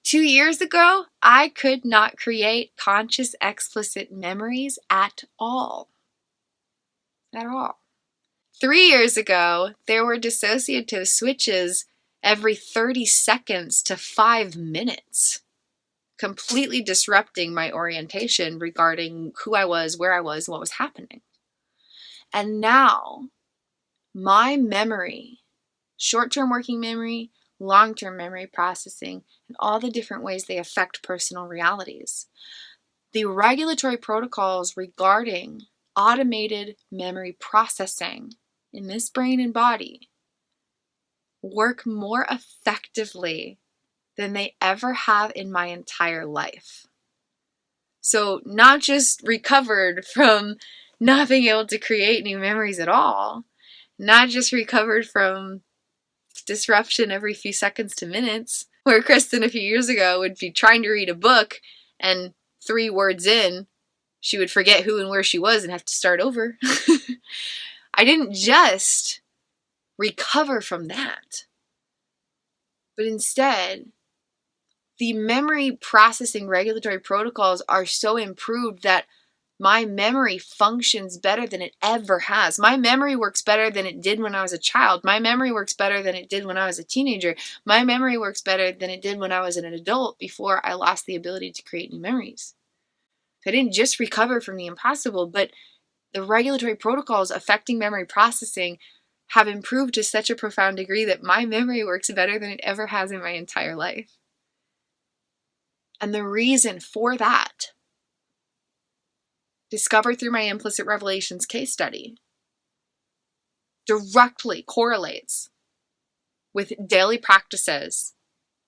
2 years ago, I could not create conscious explicit memories at all. At all. 3 years ago, there were dissociative switches every 30 seconds to 5 minutes, completely disrupting my orientation regarding who I was, where I was, and what was happening. And now, my memory, short-term working memory, long-term memory processing, and all the different ways they affect personal realities. The regulatory protocols regarding automated memory processing in this brain and body work more effectively than they ever have in my entire life. So not just recovered from not being able to create new memories at all, not just recovered from disruption every few seconds to minutes, where Kristin a few years ago would be trying to read a book and 3 words in, she would forget who and where she was and have to start over. I didn't just recover from that, but instead, the memory processing regulatory protocols are so improved that my memory functions better than it ever has. My memory works better than it did when I was a child. My memory works better than it did when I was a teenager. My memory works better than it did when I was an adult before I lost the ability to create new memories. So I didn't just recover from the impossible, but the regulatory protocols affecting memory processing have improved to such a profound degree that my memory works better than it ever has in my entire life. And the reason for that, discovered through my Implicit Revelations case study, directly correlates with daily practices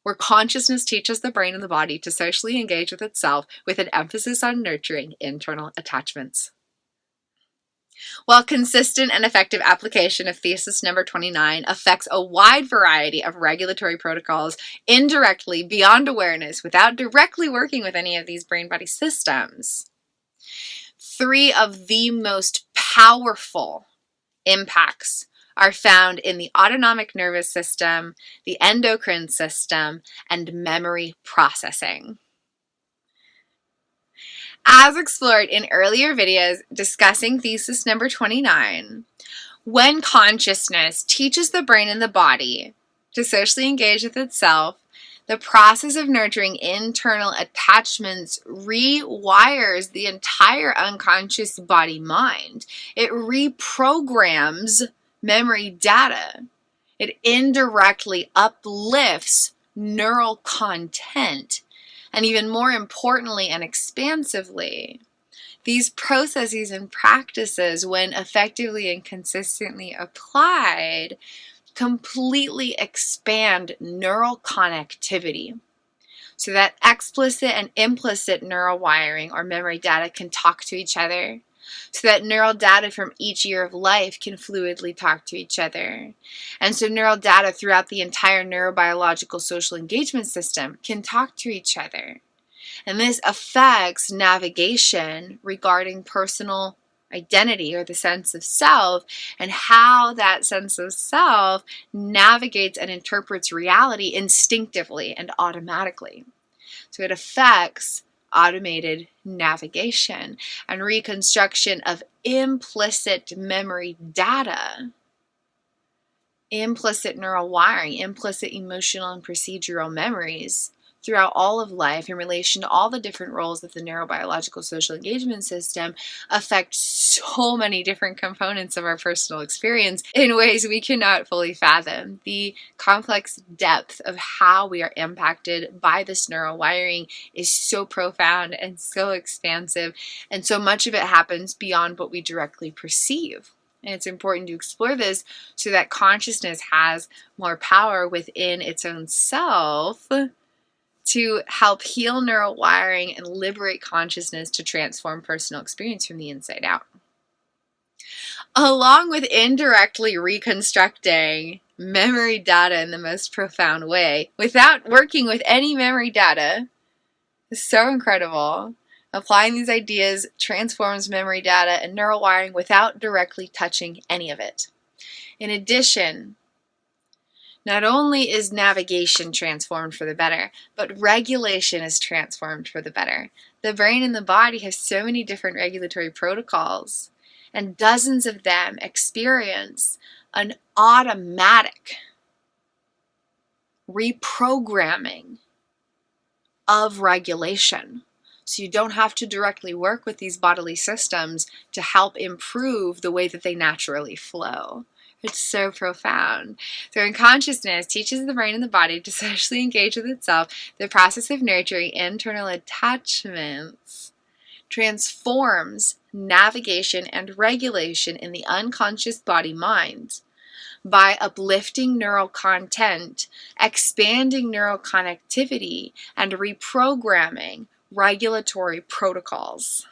where consciousness teaches the brain and the body to socially engage with itself with an emphasis on nurturing internal attachments. While consistent and effective application of thesis number 29 affects a wide variety of regulatory protocols indirectly beyond awareness without directly working with any of these brain-body systems, 3 of the most powerful impacts are found in the autonomic nervous system, the endocrine system, and memory processing. As explored in earlier videos discussing thesis number 29, when consciousness teaches the brain and the body to socially engage with itself, the process of nurturing internal attachments rewires the entire unconscious body-mind. It reprograms memory data. It indirectly uplifts neural content. And even more importantly and expansively, these processes and practices, when effectively and consistently applied, completely expand neural connectivity so that explicit and implicit neural wiring or memory data can talk to each other, so that neural data from each year of life can fluidly talk to each other. And so neural data throughout the entire neurobiological social engagement system can talk to each other. And this affects navigation regarding personal identity or the sense of self and how that sense of self navigates and interprets reality instinctively and automatically. So it affects automated navigation and reconstruction of implicit memory data, implicit neural wiring, implicit emotional and procedural memories throughout all of life in relation to all the different roles that the neurobiological social engagement system affect so many different components of our personal experience in ways we cannot fully fathom. The complex depth of how we are impacted by this neural wiring is so profound and so expansive, and so much of it happens beyond what we directly perceive. And it's important to explore this so that consciousness has more power within its own self to help heal neural wiring and liberate consciousness to transform personal experience from the inside out. Along with indirectly reconstructing memory data in the most profound way, without working with any memory data, is so incredible. Applying these ideas transforms memory data and neural wiring without directly touching any of it. In addition, not only is navigation transformed for the better, but regulation is transformed for the better. The brain and the body have so many different regulatory protocols, and dozens of them experience an automatic reprogramming of regulation. So you don't have to directly work with these bodily systems to help improve the way that they naturally flow. It's so profound. So in consciousness teaches the brain and the body to socially engage with itself. The process of nurturing internal attachments transforms navigation and regulation in the unconscious body-mind by uplifting neural content, expanding neural connectivity, and reprogramming regulatory protocols.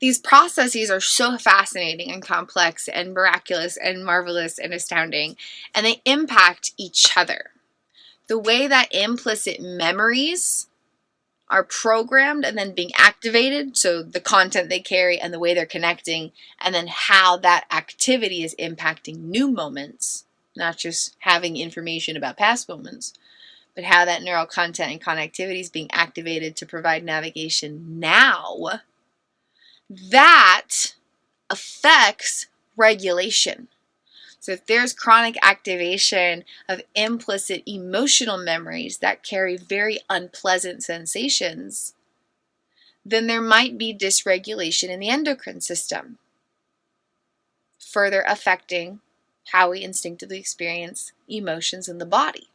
These processes are so fascinating and complex and miraculous and marvelous and astounding, and they impact each other. The way that implicit memories are programmed and then being activated, so the content they carry and the way they're connecting, and then how that activity is impacting new moments, not just having information about past moments, but how that neural content and connectivity is being activated to provide navigation now, that affects regulation. So if there's chronic activation of implicit emotional memories that carry very unpleasant sensations, then there might be dysregulation in the endocrine system, further affecting how we instinctively experience emotions in the body.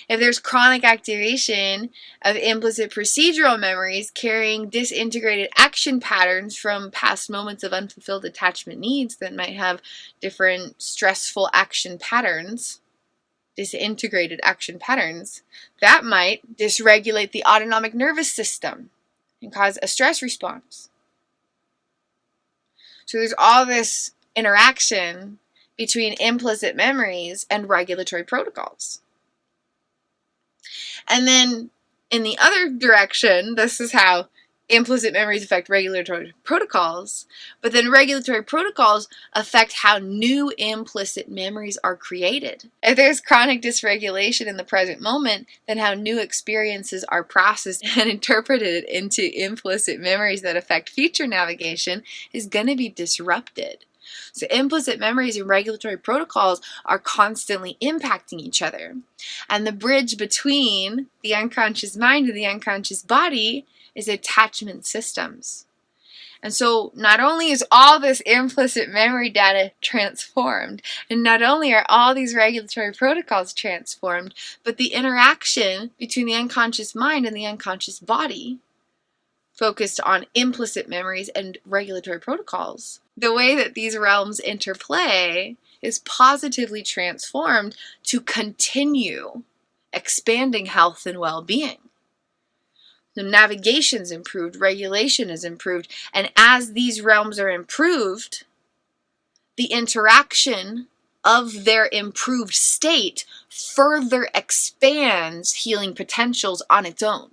If there's chronic activation of implicit procedural memories carrying disintegrated action patterns from past moments of unfulfilled attachment needs that might have different stressful action patterns, disintegrated action patterns, that might dysregulate the autonomic nervous system and cause a stress response. So there's all this interaction between implicit memories and regulatory protocols. And then in the other direction, this is how implicit memories affect regulatory protocols, but then regulatory protocols affect how new implicit memories are created. If there's chronic dysregulation in the present moment, then how new experiences are processed and interpreted into implicit memories that affect future navigation is going to be disrupted. So implicit memories and regulatory protocols are constantly impacting each other. And the bridge between the unconscious mind and the unconscious body is attachment systems. And so not only is all this implicit memory data transformed, and not only are all these regulatory protocols transformed, but the interaction between the unconscious mind and the unconscious body focused on implicit memories and regulatory protocols. The way that these realms interplay is positively transformed to continue expanding health and well-being. The navigation's improved, regulation is improved, and as these realms are improved, the interaction of their improved state further expands healing potentials on its own.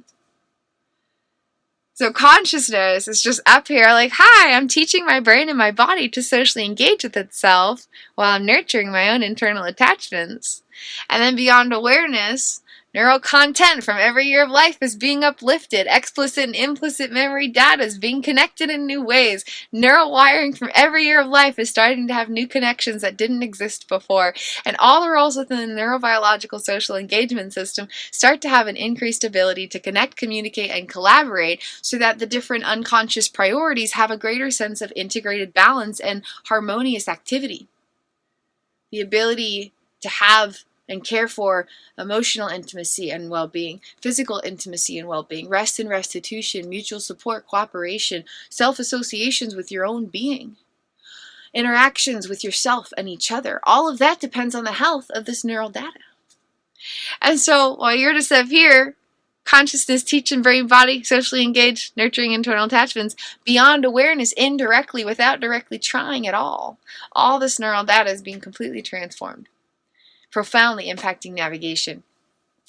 So consciousness is just up here like, hi, I'm teaching my brain and my body to socially engage with itself while I'm nurturing my own internal attachments. And then beyond awareness, Neural content from every year of life is being uplifted. Explicit and implicit memory data is being connected in new ways. Neural wiring from every year of life is starting to have new connections that didn't exist before. And all the roles within the neurobiological social engagement system start to have an increased ability to connect, communicate, and collaborate so that the different unconscious priorities have a greater sense of integrated balance and harmonious activity. The ability to have and care for emotional intimacy and well-being, physical intimacy and well-being, rest and restitution, mutual support, cooperation, self-associations with your own being, interactions with yourself and each other. All of that depends on the health of this neural data. And so while you're just up here, consciousness, teaching brain, body, socially engaged, nurturing internal attachments, beyond awareness, indirectly, without directly trying at all this neural data is being completely transformed, profoundly impacting navigation.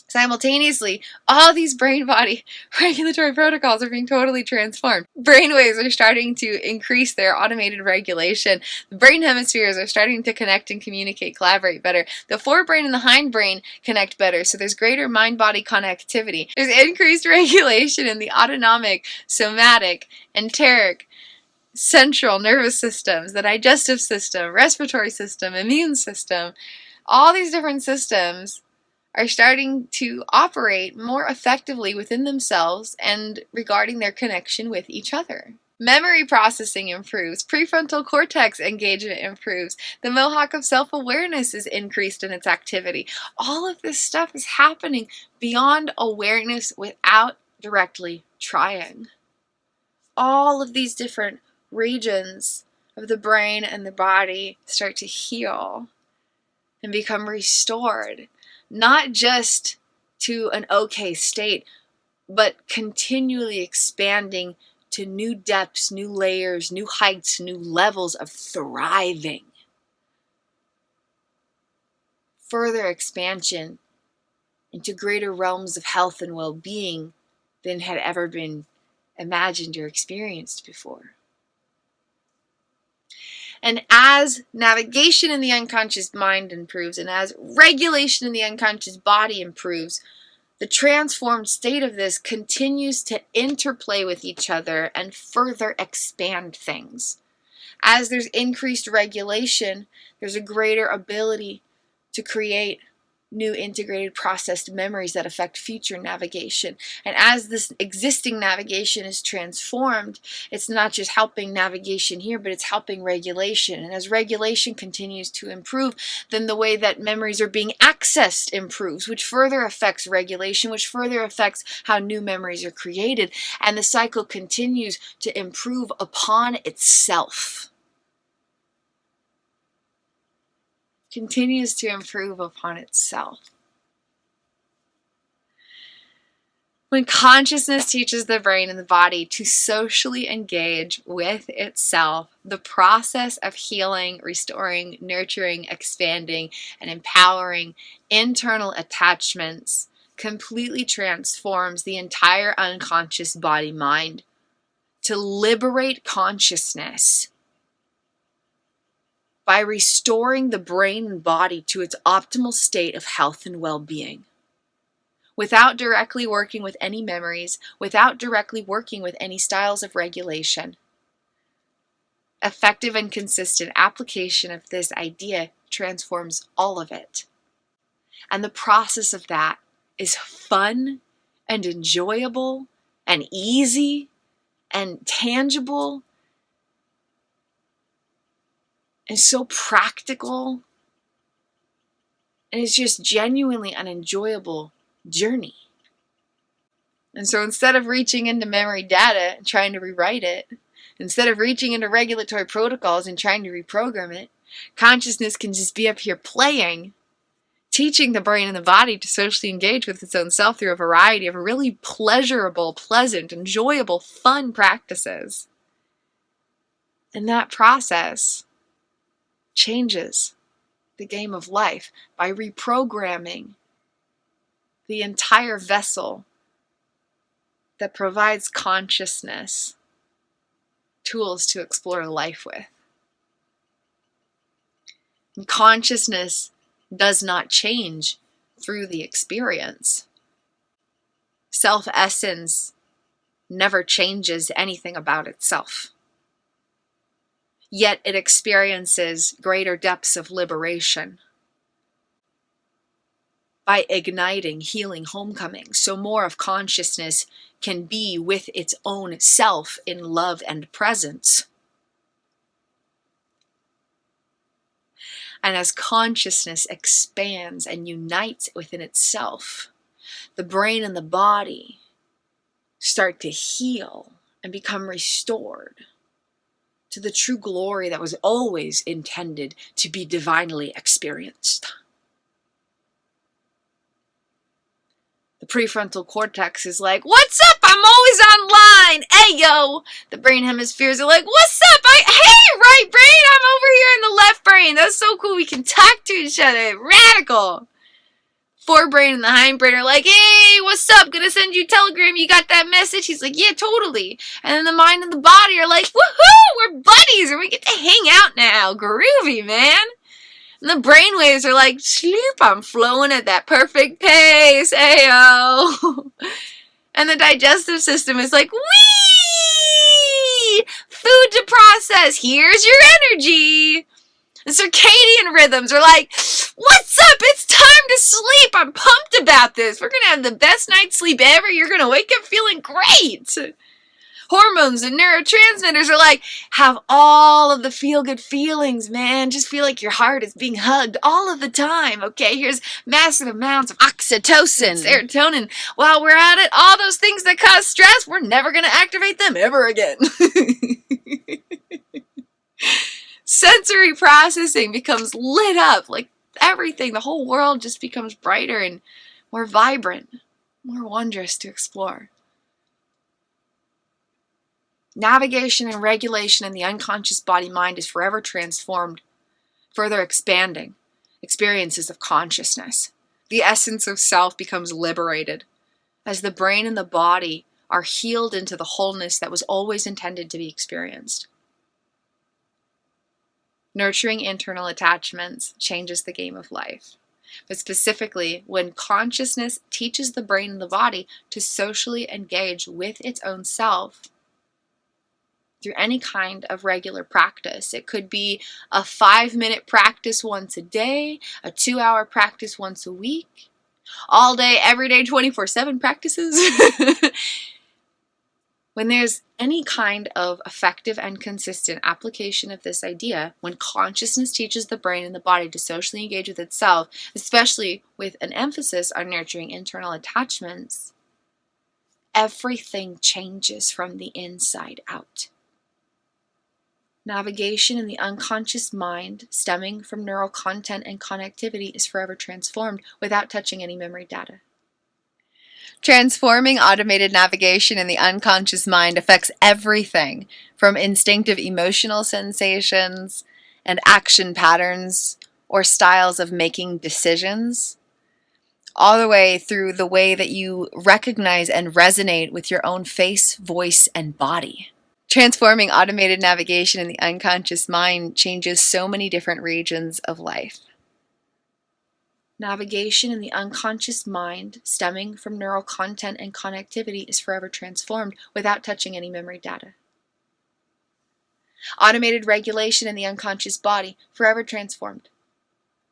Simultaneously, all these brain-body regulatory protocols are being totally transformed. Brainwaves are starting to increase their automated regulation. The brain hemispheres are starting to connect and communicate, collaborate better. The forebrain and the hindbrain connect better, so there's greater mind-body connectivity. There's increased regulation in the autonomic, somatic, enteric, central nervous systems, the digestive system, respiratory system, immune system. All these different systems are starting to operate more effectively within themselves and regarding their connection with each other. Memory processing improves. Prefrontal cortex engagement improves. The mohawk of self-awareness is increased in its activity. All of this stuff is happening beyond awareness without directly trying. All of these different regions of the brain and the body start to heal and become restored, not just to an okay state, but continually expanding to new depths, new layers, new heights, new levels of thriving. Further expansion into greater realms of health and well-being than had ever been imagined or experienced before. And as navigation in the unconscious mind improves, and as regulation in the unconscious body improves, the transformed state of this continues to interplay with each other and further expand things. As there's increased regulation, there's a greater ability to create new integrated processed memories that affect future navigation. And as this existing navigation is transformed, it's not just helping navigation here, but it's helping regulation. And as regulation continues to improve, then the way that memories are being accessed improves, which further affects regulation, which further affects how new memories are created. And the cycle continues to improve upon itself. Continues to improve upon itself. When consciousness teaches the brain and the body to socially engage with itself, the process of healing, restoring, nurturing, expanding, and empowering internal attachments completely transforms the entire unconscious body-mind to liberate consciousness by restoring the brain and body to its optimal state of health and well-being, without directly working with any memories, without directly working with any styles of regulation. Effective and consistent application of this idea transforms all of it. And the process of that is fun and enjoyable and easy and tangible and so practical, and it's just genuinely an enjoyable journey. And so instead of reaching into memory data and trying to rewrite it, instead of reaching into regulatory protocols and trying to reprogram it, consciousness can just be up here playing, teaching the brain and the body to socially engage with its own self through a variety of really pleasurable, pleasant, enjoyable, fun practices. And that process changes the game of life by reprogramming the entire vessel that provides consciousness tools to explore life with. And consciousness does not change through the experience. Self-essence never changes anything about itself. Yet it experiences greater depths of liberation by igniting healing homecomings, so more of consciousness can be with its own self in love and presence. And as consciousness expands and unites within itself, the brain and the body start to heal and become restored to the true glory that was always intended to be divinely experienced. The prefrontal cortex is like, what's up? I'm always online. Hey, yo. The brain hemispheres are like, what's up? Hey, right brain. I'm over here in the left brain. That's so cool. We can talk to each other. Radical. Forebrain and the hindbrain are like, hey, what's up? Gonna send you a telegram. You got that message? He's like, yeah, totally. And then the mind and the body are like, woohoo, we're buddies and we get to hang out now. Groovy, man. And the brainwaves are like, sleep, I'm flowing at that perfect pace, ayo. And the digestive system is like, wee! Food to process, here's your energy. The circadian rhythms are like, what's up? It's time to sleep. I'm pumped about this. We're going to have the best night's sleep ever. You're going to wake up feeling great. Hormones and neurotransmitters are like, have all of the feel-good feelings, man. Just feel like your heart is being hugged all of the time, okay? Here's massive amounts of oxytocin, serotonin. While we're at it, all those things that cause stress, we're never going to activate them ever again. Sensory processing becomes lit up, like everything. The whole world just becomes brighter and more vibrant, more wondrous to explore. Navigation and regulation in the unconscious body-mind is forever transformed, further expanding experiences of consciousness. The essence of self becomes liberated as the brain and the body are healed into the wholeness that was always intended to be experienced. Nurturing internal attachments changes the game of life, but specifically when consciousness teaches the brain and the body to socially engage with its own self through any kind of regular practice. It could be a 5-minute practice once a day, a 2-hour practice once a week, all day, every day, 24/7 practices. When there's any kind of effective and consistent application of this idea, when consciousness teaches the brain and the body to socially engage with itself, especially with an emphasis on nurturing internal attachments, everything changes from the inside out. Navigation in the unconscious mind, stemming from neural content and connectivity, is forever transformed without touching any memory data. Transforming automated navigation in the unconscious mind affects everything from instinctive emotional sensations and action patterns or styles of making decisions, all the way through the way that you recognize and resonate with your own face, voice, and body. Transforming automated navigation in the unconscious mind changes so many different regions of life. Navigation in the unconscious mind, stemming from neural content and connectivity, is forever transformed without touching any memory data. Automated regulation in the unconscious body, forever transformed.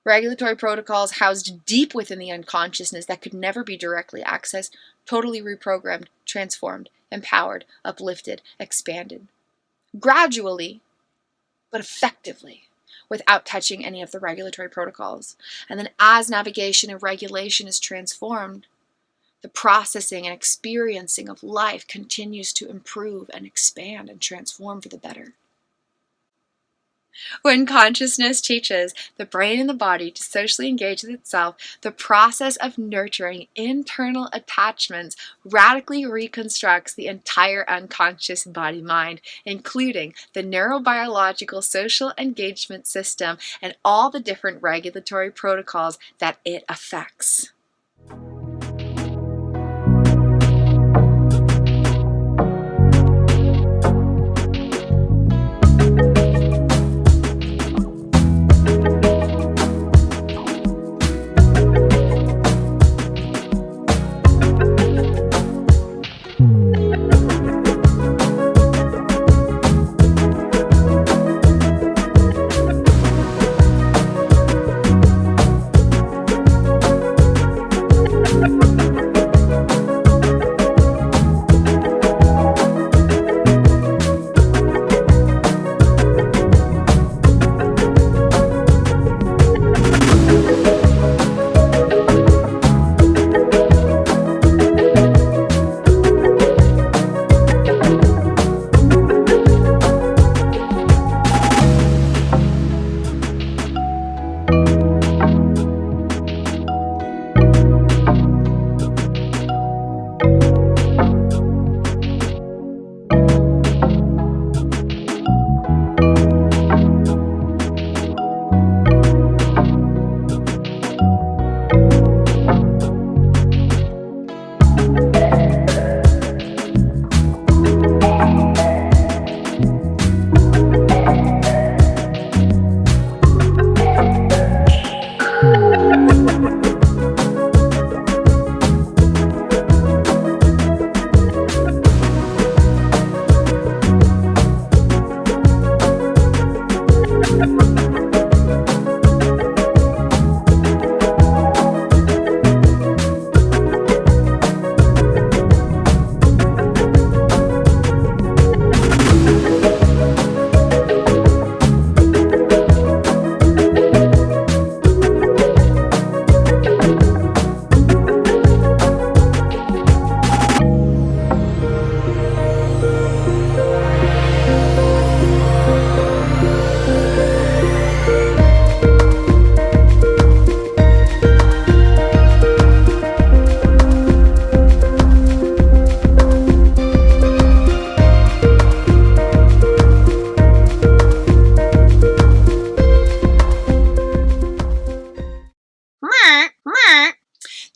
Regulatory protocols housed deep within the unconsciousness that could never be directly accessed, totally reprogrammed, transformed, empowered, uplifted, expanded. Gradually, but effectively, without touching any of the regulatory protocols. And then as navigation and regulation is transformed, the processing and experiencing of life continues to improve and expand and transform for the better. When consciousness teaches the brain and the body to socially engage with itself, the process of nurturing internal attachments radically reconstructs the entire unconscious body-mind, including the neurobiological social engagement system and all the different regulatory protocols that it affects.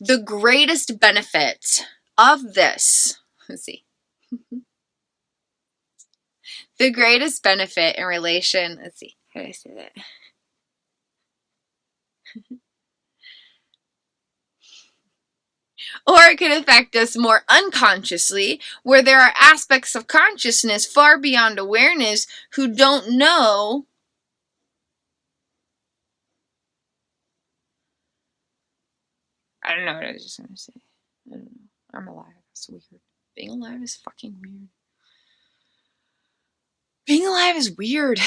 The greatest benefit of this, let's see. The greatest benefit in relation, let's see, how do I say that? Or it could affect us more unconsciously, where there are aspects of consciousness far beyond awareness who don't know I don't know what I was just going to say. I don't know. I'm alive. It's weird. Being alive is fucking weird. Being alive is weird.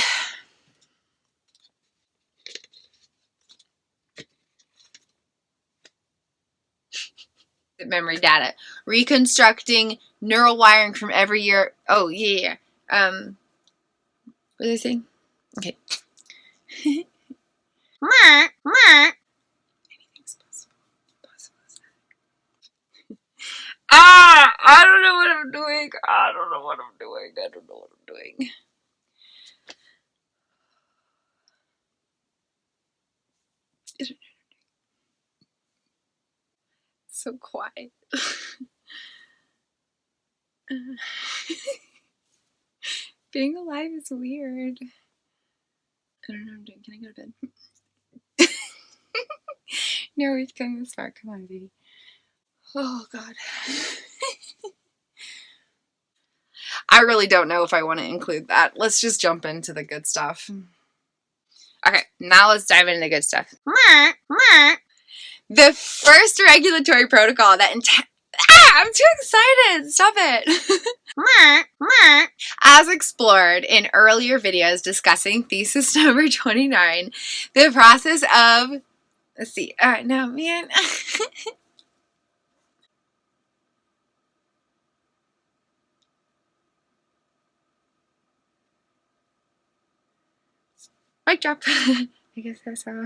Memory data. Reconstructing neural wiring from every year. Oh, yeah. What did I say? Okay. Anything's possible. I don't know what I'm doing. I don't know what I'm doing. So quiet. Being alive is weird. I don't know what I'm doing. Can I go to bed? No, we've come this far. Come on, baby. Oh, God. I really don't know if I want to include that. Let's just jump into the good stuff. Okay, now let's dive into the good stuff. The first regulatory protocol that I'm too excited! Stop it! As explored in earlier videos discussing thesis number 29, the process of... Let's see. No, man. Mic drop. I guess that's all.